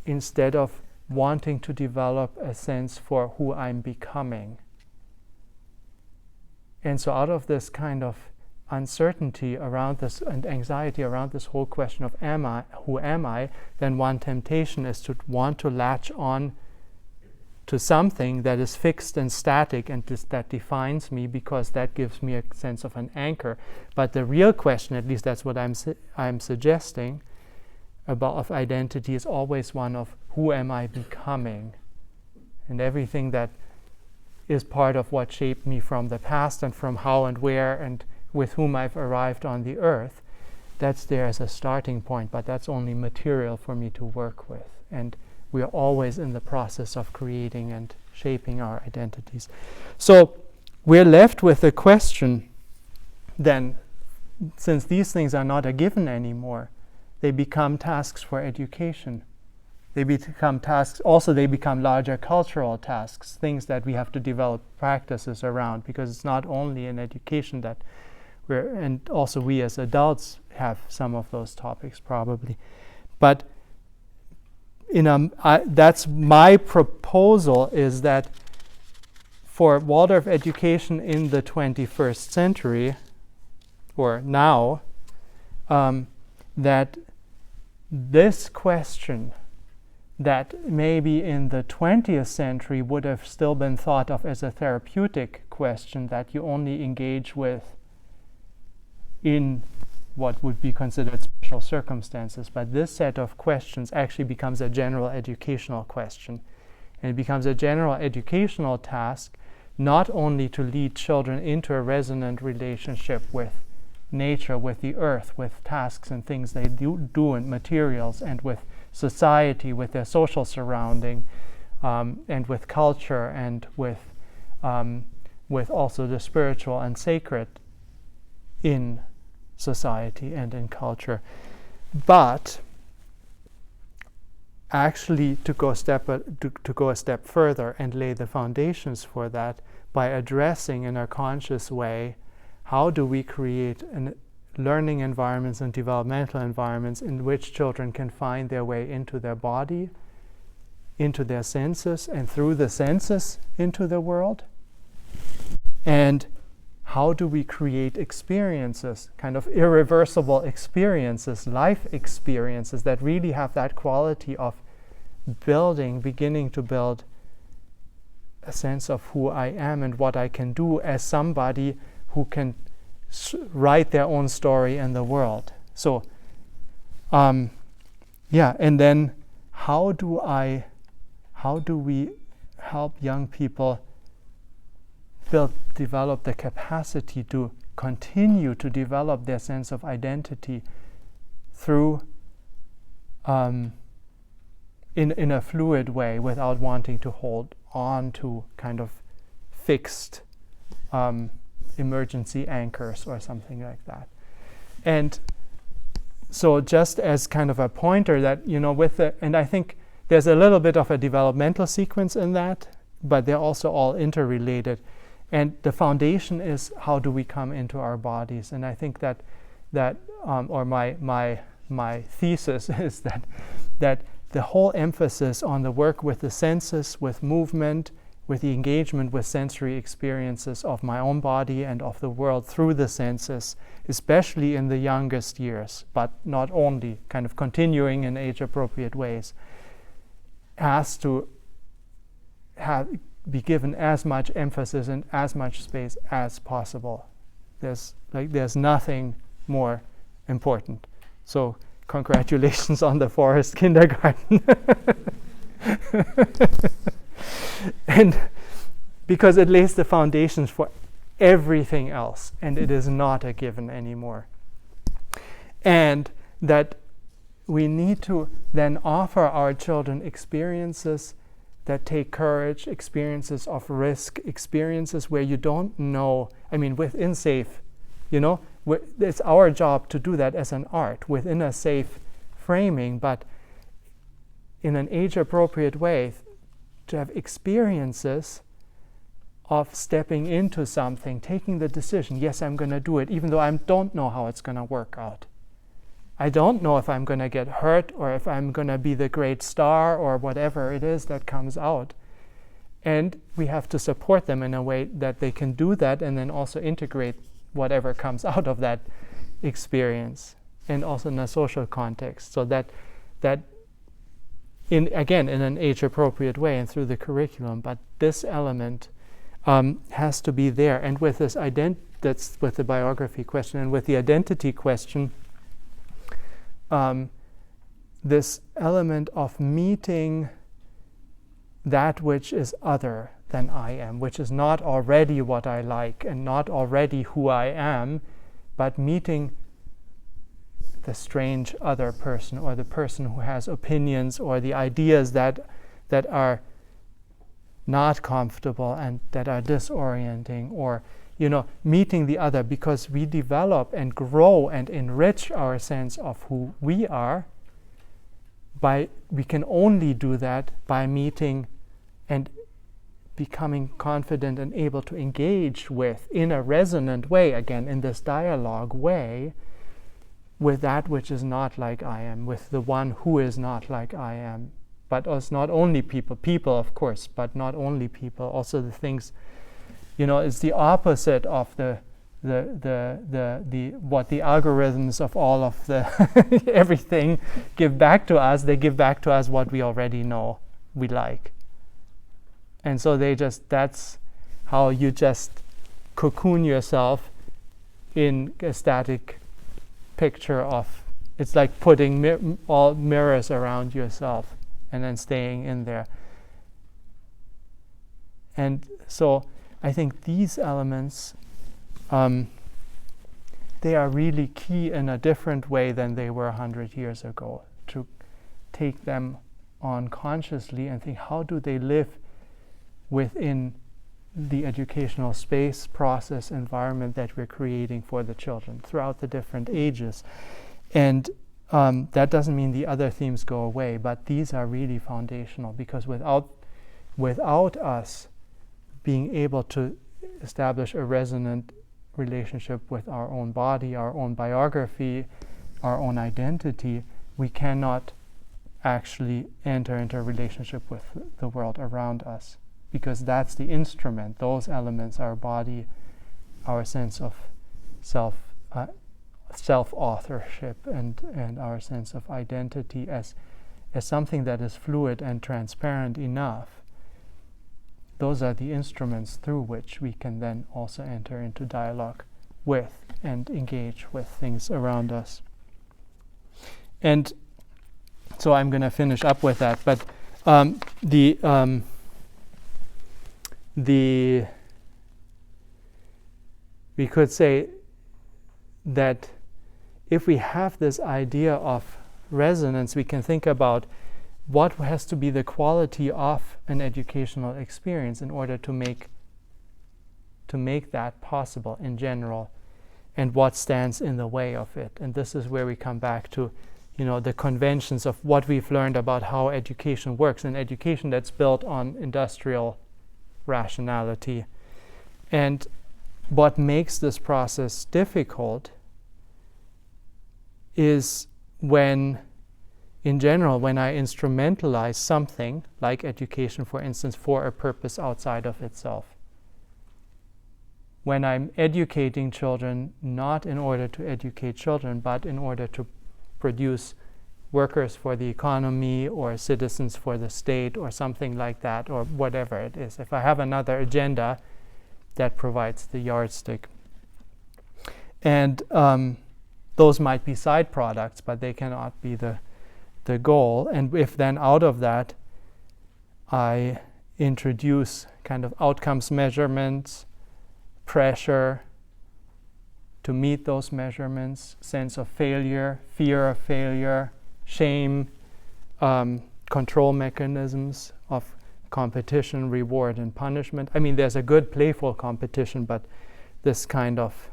instead of wanting to develop a sense for who I'm becoming. And so out of this kind of uncertainty around this and anxiety around this whole question of who am I, then one temptation is to want to latch on to something that is fixed and static and that defines me, because that gives me a sense of an anchor. But the real question, at least that's what I'm suggesting, of identity is always one of who am I becoming? And everything that is part of what shaped me from the past and from how and where and with whom I've arrived on the earth, that's there as a starting point, but that's only material for me to work with. And we are always in the process of creating and shaping our identities. So we're left with the question then, since these things are not a given anymore, they become tasks for education. They become tasks, also they become larger cultural tasks, things that we have to develop practices around, because it's not only in education that and also we as adults have some of those topics probably. But that's my proposal, is that for Waldorf education in the 21st century, or now, that this question that maybe in the 20th century would have still been thought of as a therapeutic question that you only engage with in what would be considered special circumstances. But this set of questions actually becomes a general educational question. And it becomes a general educational task, not only to lead children into a resonant relationship with nature, with the earth, with tasks and things they do and materials, and with society, with their social surrounding, and with culture, and with also the spiritual and sacred in society and in culture, but actually to go a step further and lay the foundations for that by addressing in a conscious way how do we create learning environments and developmental environments in which children can find their way into their body, into their senses, and through the senses into the world. And how do we create experiences, kind of irreversible experiences, life experiences that really have that quality of beginning to build a sense of who I am and what I can do as somebody who can write their own story in the world. So, and then how do we help young people develop the capacity to continue to develop their sense of identity through in a fluid way, without wanting to hold on to kind of fixed emergency anchors or something like that. And so just as kind of a pointer that, and I think there's a little bit of a developmental sequence in that, but they're also all interrelated. And the foundation is how do we come into our bodies. And I think that or my thesis is that the whole emphasis on the work with the senses, with movement, with the engagement with sensory experiences of my own body and of the world through the senses, especially in the youngest years, but not only, kind of continuing in age-appropriate ways, has to be given as much emphasis and as much space as possible. There's nothing more important. So congratulations on the forest kindergarten. And because it lays the foundations for everything else, and it is not a given anymore. And that we need to then offer our children experiences that take courage, experiences of risk, experiences where you don't know, within safe, it's our job to do that as an art, within a safe framing, but in an age-appropriate way, to have experiences of stepping into something, taking the decision, yes, I'm going to do it, even though I don't know how it's going to work out. I don't know if I'm going to get hurt or if I'm going to be the great star or whatever it is that comes out. And we have to support them in a way that they can do that and then also integrate whatever comes out of that experience, and also in a social context, so that in an age-appropriate way and through the curriculum. But this element has to be there. And with this that's with the biography question, and with the identity question, this element of meeting that which is other than I am, which is not already what I like and not already who I am, but meeting the strange other person, or the person who has opinions or the ideas that are not comfortable and that are disorienting, or meeting the other, because we develop and grow and enrich our sense of who we are. We can only do that by meeting and becoming confident and able to engage with, in a resonant way, again, in this dialogue way, with that which is not like I am, with the one who is not like I am. But it's not only people of course, but not only people, also the things, it's the opposite of the what the algorithms of all of the everything give back to us. They give back to us what we already know we like. And so that's how you just cocoon yourself in a static picture of, it's like putting all mirrors around yourself and then staying in there. And so I think these elements, they are really key in a different way than they were 100 years ago, to take them on consciously and think, how do they live within the educational space, process, environment that we're creating for the children throughout the different ages. And that doesn't mean the other themes go away, but these are really foundational, because without us being able to establish a resonant relationship with our own body, our own biography, our own identity, we cannot actually enter into a relationship with the world around us. Because that's the instrument, those elements, our body, our sense of self-authorship, and our sense of identity as something that is fluid and transparent enough. Those are the instruments through which we can then also enter into dialogue with and engage with things around us. And so I'm going to finish up with that, but we could say that if we have this idea of resonance, we can think about what has to be the quality of an educational experience in order to make that possible in general, and what stands in the way of it. And this is where we come back to the conventions of what we've learned about how education works, an education that's built on industrial rationality. And what makes this process difficult is when I instrumentalize something like education, for instance, for a purpose outside of itself. When I'm educating children, not in order to educate children, but in order to produce workers for the economy or citizens for the state or something like that, or whatever it is. If I have another agenda, that provides the yardstick. And those might be side products, but they cannot be the goal. And if then out of that I introduce kind of outcomes measurements, pressure to meet those measurements, sense of failure, fear of failure, shame, control mechanisms of competition, reward, and punishment. I mean, there's a good playful competition, but this kind of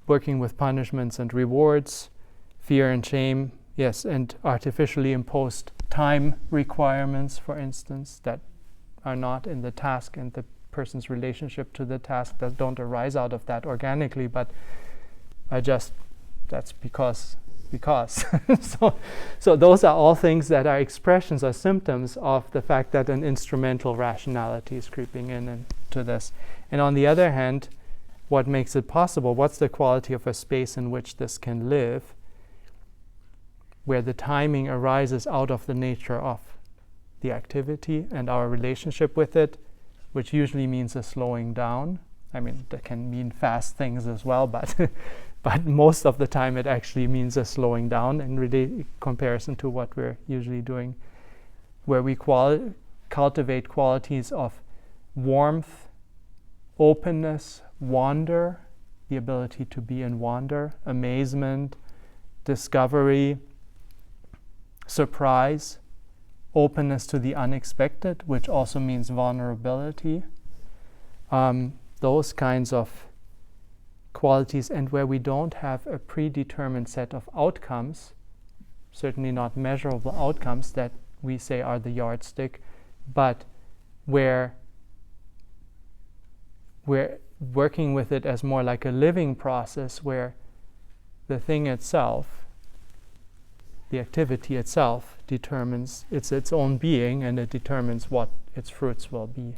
working with punishments and rewards, fear and shame, yes, and artificially imposed time requirements, for instance, that are not in the task and the person's relationship to the task, that don't arise out of that organically, but that's because. So those are all things that are expressions or symptoms of the fact that an instrumental rationality is creeping in into this. And on the other hand, what makes it possible? What's the quality of a space in which this can live, where the timing arises out of the nature of the activity and our relationship with it, which usually means a slowing down. I mean, that can mean fast things as well, but but most of the time it actually means a slowing down in comparison to what we're usually doing, where we cultivate qualities of warmth, openness, wonder, the ability to be in wonder, amazement, discovery, surprise, openness to the unexpected, which also means vulnerability, those kinds of qualities, and where we don't have a predetermined set of outcomes, certainly not measurable outcomes that we say are the yardstick, but where we're working with it as more like a living process where the thing itself, the activity itself, determines its own being, and it determines what its fruits will be.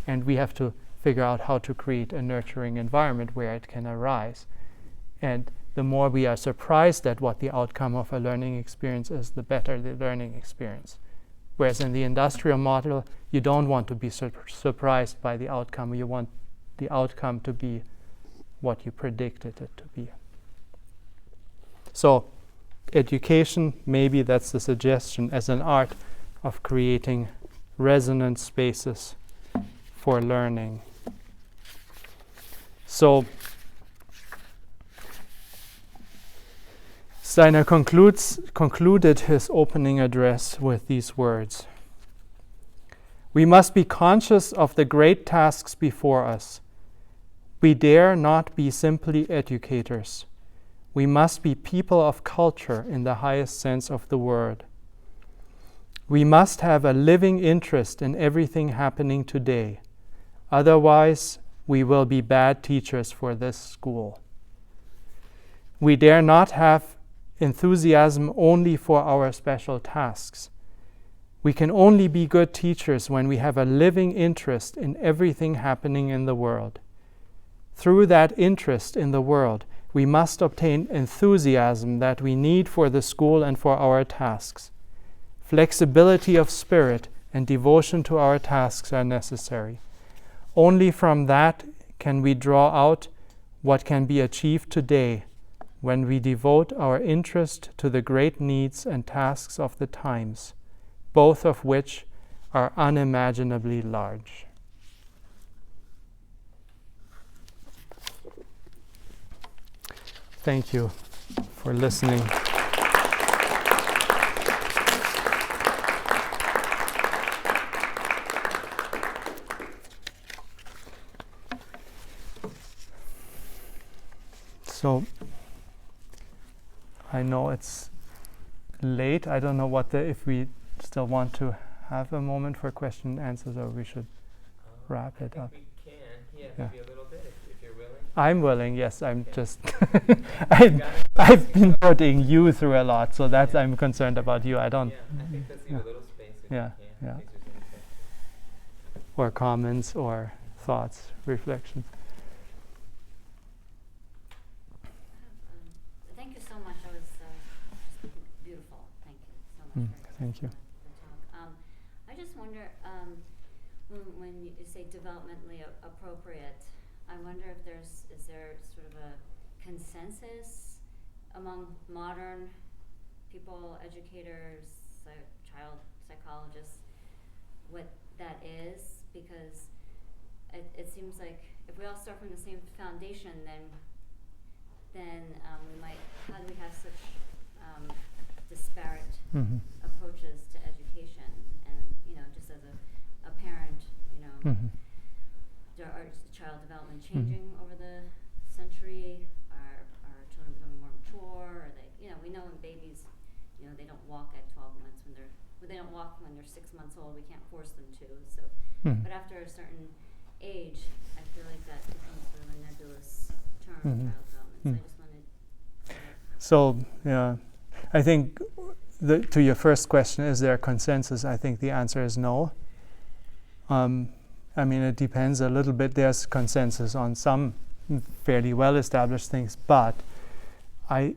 And we have to figure out how to create a nurturing environment where it can arise. And the more we are surprised at what the outcome of a learning experience is, the better the learning experience. Whereas in the industrial model, you don't want to be surprised by the outcome. You want the outcome to be what you predicted it to be. So, education, maybe that's the suggestion, as an art of creating resonant spaces for learning. So, Steiner concluded his opening address with these words: "We must be conscious of the great tasks before us. We dare not be simply educators. We must be people of culture in the highest sense of the word. We must have a living interest in everything happening today. Otherwise, we will be bad teachers for this school. We dare not have enthusiasm only for our special tasks. We can only be good teachers when we have a living interest in everything happening in the world. Through that interest in the world, we must obtain enthusiasm that we need for the school and for our tasks. Flexibility of spirit and devotion to our tasks are necessary. Only from that can we draw out what can be achieved today when we devote our interest to the great needs and tasks of the times, both of which are unimaginably large." Thank you for listening. So, I know it's late. I don't know if we still want to have a moment for question and answers, or we should wrap it up. We can, maybe a little bit if you're willing. I'm willing, yes. I'm just I've been putting you through a lot, so that's I'm concerned about you. I don't. I think let's leave a little space if you can, in case there's any questions. Or comments or thoughts, reflections. Thank you so much. That was beautiful. Thank you so much. Thank you. The talk. I just wonder, when you say developmentally appropriate, I wonder if is there sort of a consensus among modern people, educators, child psychologists, what that is? Because it seems like if we all start from the same foundation, then we might, how do we have such disparate approaches to education? And, just as a parent, are child development changing over the century? Are children becoming more mature? Are they, we know when babies, they don't walk at 12 months they don't walk when they're 6 months old. We can't force them to. So, but after a certain age, I feel like that becomes sort of a nebulous term, child development. So I just wanted. I think to your first question, is there a consensus? I think the answer is no. It depends a little bit. There's consensus on some fairly well-established things, but I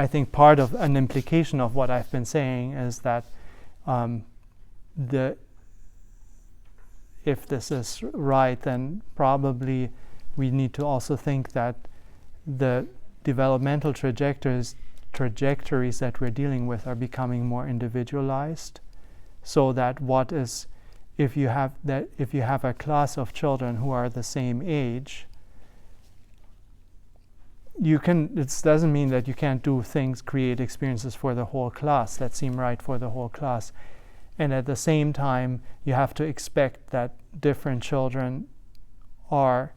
think part of an implication of what I've been saying is that if this is right, then probably we need to also think that the developmental trajectories that we're dealing with are becoming more individualized, so that if you have a class of children who are the same age, it doesn't mean that you can't create experiences for the whole class that seem right for the whole class. And at the same time, you have to expect that different children are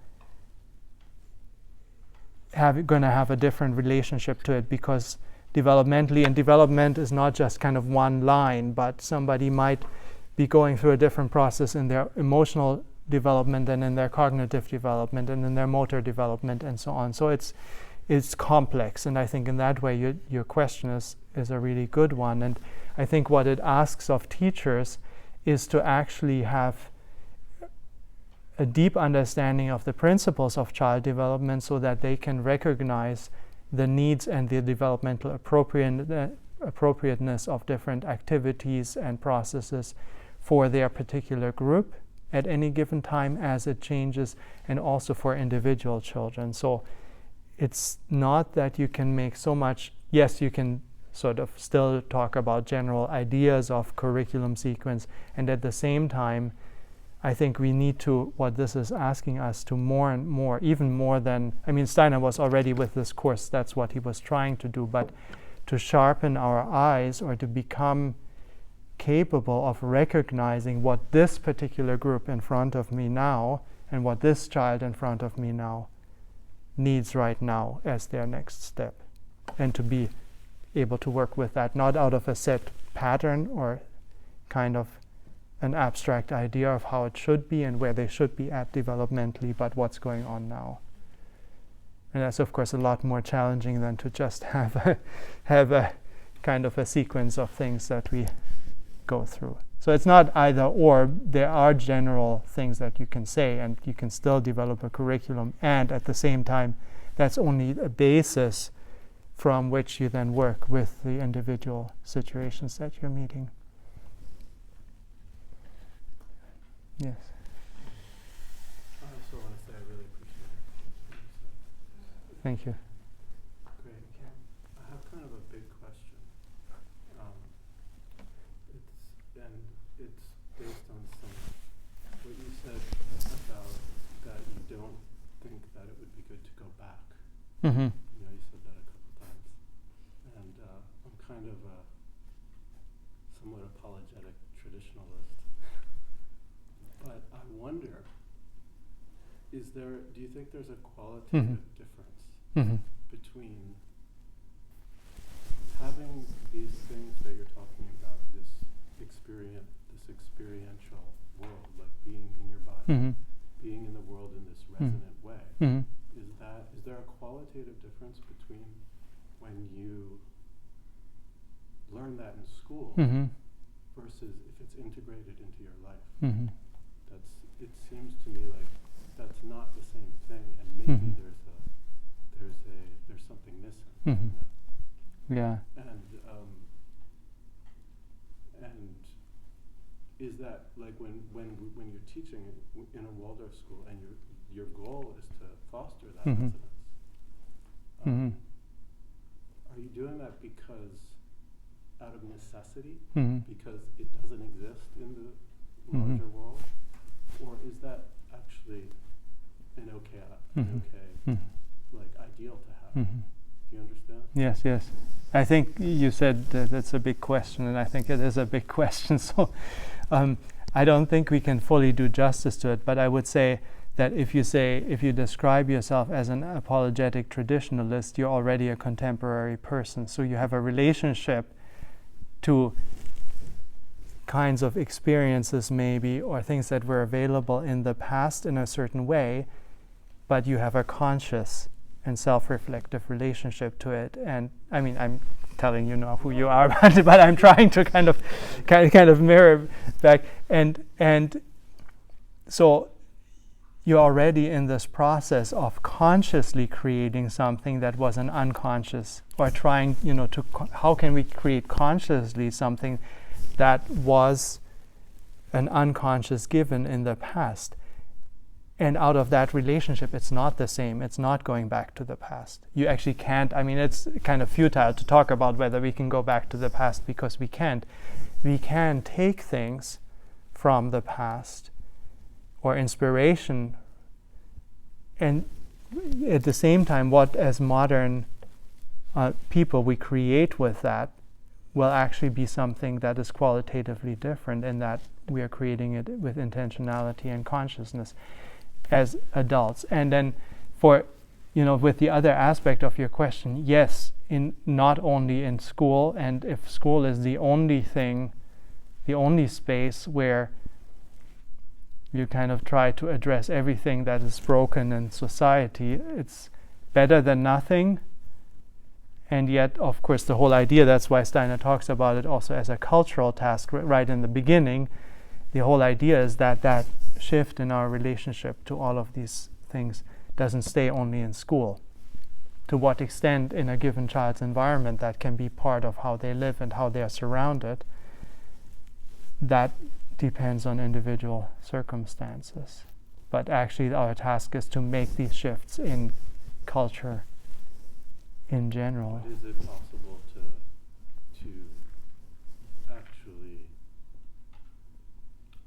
going to have a different relationship to it, because developmentally, and development is not just kind of one line, but somebody might be going through a different process in their emotional development and in their cognitive development and in their motor development and so on. So it's complex, and I think in that way your question is a really good one. And I think what it asks of teachers is to actually have a deep understanding of the principles of child development, so that they can recognize the needs and the developmental appropriateness of different activities and processes for their particular group at any given time as it changes, and also for individual children. So it's not that you can make so much, yes, you can sort of still talk about general ideas of curriculum sequence, and at the same time, I think we need to, what this is asking us to more and more, even more than, I mean, Steiner was already with this course, that's what he was trying to do, but to sharpen our eyes, or to become capable of recognizing what this particular group in front of me now, and what this child in front of me now needs right now as their next step, and to be able to work with that, not out of a set pattern or kind of an abstract idea of how it should be and where they should be at developmentally, but what's going on now. And that's of course a lot more challenging than to just have a kind of a sequence of things that we go through. So it's not either or. There are general things that you can say, and you can still develop a curriculum, and at the same time that's only a basis from which you then work with the individual situations that you're meeting. Yes. I also want to say I really appreciate it. Thank you. Great. I have kind of a big question. It's based on what you said about that you don't think that it would be good to go back. Mm-hmm. You said that a couple times. And I'm kind of a somewhat apologetic traditionalist. But I wonder, do you think there's a qualitative difference between having these things that you're talking about, this experiential world, like being in your body, being in the world in this resonant way? Is there a qualitative difference between when you learn that in school versus if it's integrated into your life? It seems to me like that's not the same thing, and maybe there's something missing. In that. Yeah. And is that like when you're teaching in a Waldorf school, and your goal is to foster that resonance? Are you doing that because out of necessity, because it doesn't exist in the larger world? Or is that actually an okay like ideal to have? Do you understand? Yes. I think you said that's a big question, and I think it is a big question. So I don't think we can fully do justice to it, but I would say that if you describe yourself as an apologetic traditionalist, you're already a contemporary person. So you have a relationship to kinds of experiences maybe, or things that were available in the past in a certain way, but you have a conscious and self-reflective relationship to it. And I mean, I'm telling you now who you are, but I'm trying to kind of mirror back. And so you're already in this process of consciously creating something that was an unconscious, or trying, how can we create consciously something that was an unconscious given in the past. And out of that relationship, it's not the same. It's not going back to the past. You actually can't. I mean, it's kind of futile to talk about whether we can go back to the past, because we can't. We can take things from the past or inspiration, and at the same time, what as modern people we create with that will actually be something that is qualitatively different, in that we are creating it with intentionality and consciousness. as adults. And then for, with the other aspect of your question, yes, in not only in school, and if school is the only thing, the only space where you kind of try to address everything that is broken in society, it's better than nothing. And yet, of course, the whole idea, that's why Steiner talks about it also as a cultural task right in the beginning. The whole idea is that that shift in our relationship to all of these things doesn't stay only in school. To what extent in a given child's environment that can be part of how they live and how they are surrounded, that depends on individual circumstances. But actually our task is to make these shifts in culture in general. But is it possible to actually,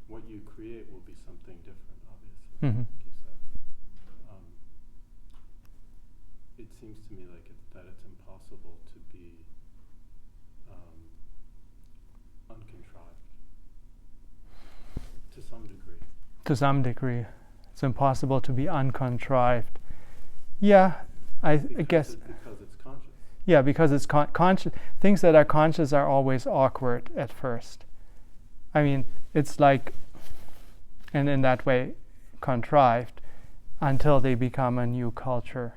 what you create will be something different, obviously, Mm-hmm. like you said. It seems to me like that it's impossible to be uncontrived, to some degree. To some degree. It's impossible to be uncontrived. Yeah, I guess. Because it's conscious. Yeah, because it's conscious. Things that are conscious are always awkward at first. I mean, it's like, and in that way, contrived, until they become a new culture.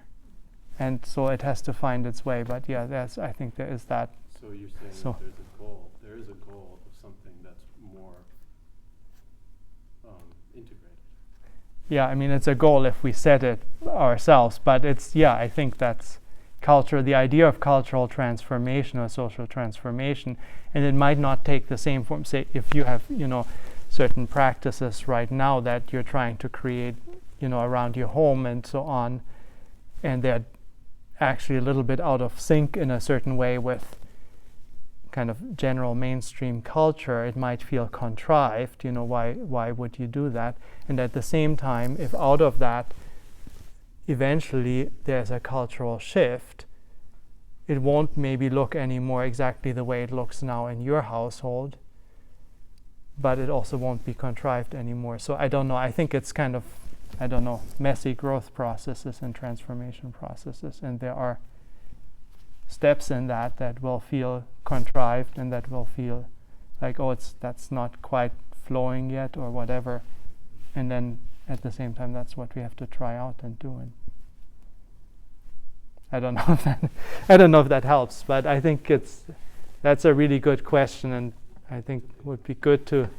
And so it has to find its way. But yeah, I think there is that. So you're saying that there is a goal of something that's more integrated. Yeah, I mean, it's a goal if we set it ourselves, but I think that's culture, the idea of cultural transformation or social transformation, and it might not take the same form. Say, if you have, certain practices right now that you're trying to create, around your home and so on, and they're actually a little bit out of sync in a certain way with kind of general mainstream culture, it might feel contrived, why would you do that? And at the same time, if out of that eventually there's a cultural shift, it won't maybe look anymore exactly the way it looks now in your household, but it also won't be contrived anymore. So I don't know, I think it's kind of, messy growth processes and transformation processes, and there are steps in that will feel contrived and that will feel like, that's not quite flowing yet or whatever, and then at the same time that's what we have to try out and do. And I don't know if that helps, but I think that's a really good question, and I think it would be good to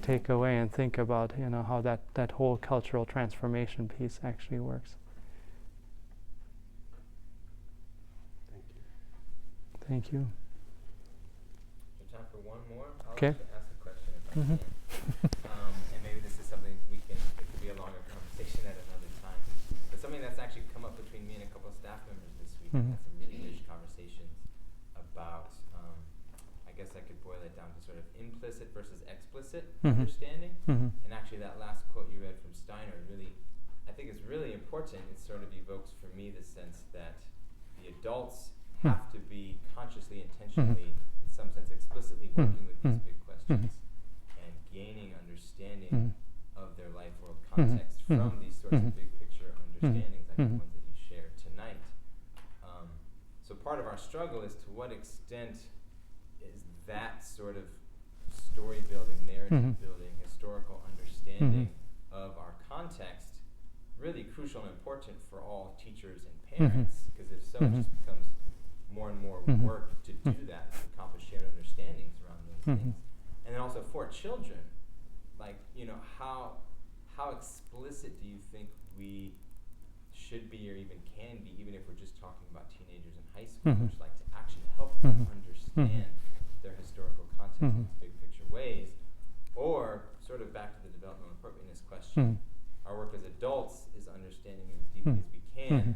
take away and think about how that whole cultural transformation piece actually works. Thank you. Is there time for one more? I'll Okay. ask a question if I Mhm. can. And maybe this is something it could be a longer conversation at another time. But something that's actually come up between me and a couple of staff members this week. Mhm. Had some really rich conversations about, I guess I could boil it down to sort of implicit versus explicit Mhm. understanding. Mhm. And actually that last quote you read from Steiner really, I think is really important. It sort of evokes for me the sense that the adults have to be consciously, intentionally, in some sense explicitly working with these big questions and gaining understanding of their life world context from these sorts of big picture understandings like the ones that you shared tonight. So part of our struggle is to what extent is that sort of story building, narrative building, historical understanding of our context really crucial and important for all teachers and parents, because if so, it just becomes more and more work to do that, to accomplish shared understandings around those things. And then also for children, like, how explicit do you think we should be or even can be, even if we're just talking about teenagers and high schoolers, like to actually help them understand their historical context in these big picture ways? Or, sort of back to the developmental appropriateness question, our work as adults is understanding it as deeply as we can,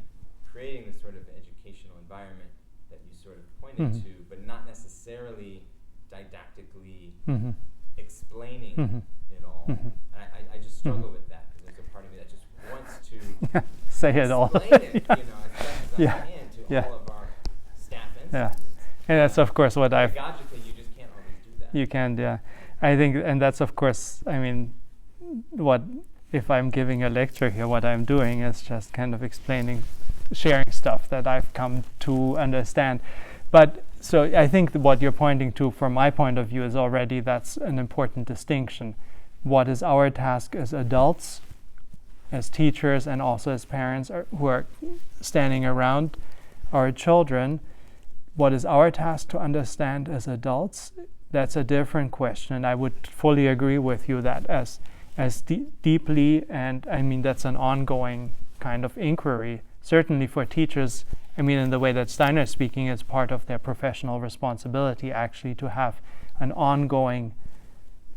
creating this sort of educational environment that you sort of pointed to, but not necessarily didactically explaining it all. And I just struggle with that, because there's a part of me that just wants to say it all. explain it, as best as I can to all of our staff and students. And that's of course what I've... Pedagogically, you just can't always do that. You can't, I think, and that's of course, I mean, what if I'm giving a lecture here, what I'm doing is just kind of sharing stuff that I've come to understand. But so I think what you're pointing to from my point of view is already that's an important distinction. What is our task as adults, as teachers, and also as parents who are standing around our children? What is our task to understand as adults? That's a different question, and I would fully agree with you that as deeply, and I mean that's an ongoing kind of inquiry. Certainly for teachers, I mean in the way that Steiner is speaking, it's part of their professional responsibility actually to have an ongoing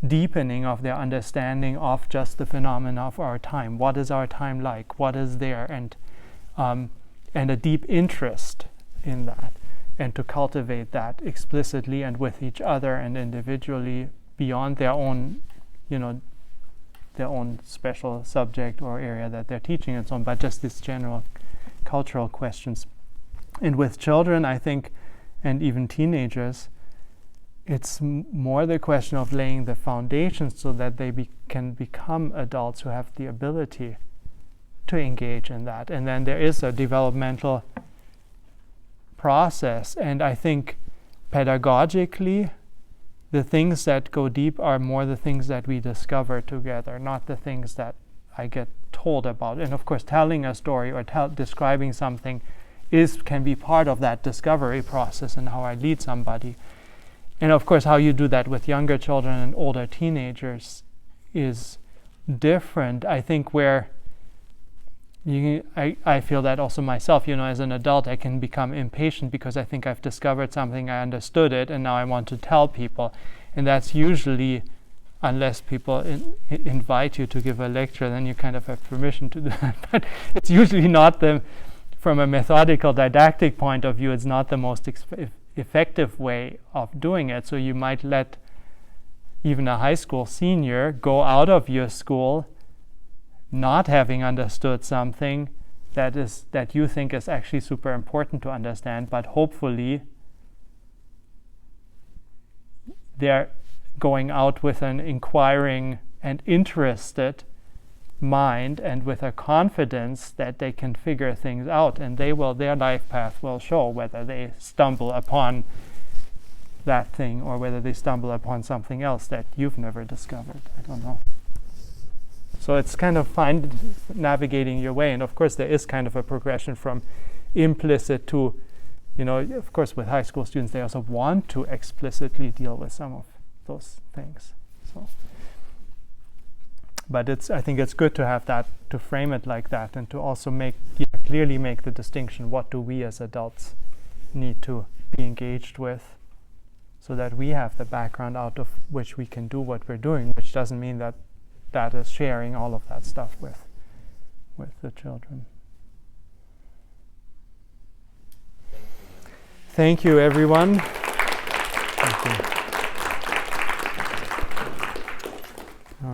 deepening of their understanding of just the phenomena of our time. What is our time like? What is there? And a deep interest in that, and to cultivate that explicitly and with each other and individually beyond their own, their own special subject or area that they're teaching and so on, but just these general cultural questions. And with children, I think, and even teenagers, it's more the question of laying the foundation so that they can become adults who have the ability to engage in that. And then there is a developmental process. And I think pedagogically, the things that go deep are more the things that we discover together, not the things that I get told about. And of course, telling a story or describing something can be part of that discovery process and how I lead somebody. And of course, how you do that with younger children and older teenagers is different. I think where I feel that also myself, as an adult, I can become impatient because I think I've discovered something, I understood it, and now I want to tell people. And that's usually, unless people invite you to give a lecture, then you kind of have permission to do that. But it's usually not from a methodical, didactic point of view, it's not the most effective way of doing it. So you might let even a high school senior go out of your school not having understood something that you think is actually super important to understand, but hopefully they're going out with an inquiring and interested mind and with a confidence that they can figure things out, and their life path will show whether they stumble upon that thing or whether they stumble upon something else that you've never discovered. I don't know. So it's kind of navigating your way, and of course there is kind of a progression from implicit to, of course with high school students they also want to explicitly deal with some of those things. So, but I think it's good to have that, to frame it like that, and to also clearly make the distinction. What do we as adults need to be engaged with, so that we have the background out of which we can do what we're doing, which doesn't mean that is sharing all of that stuff with the children. Thank you, everyone.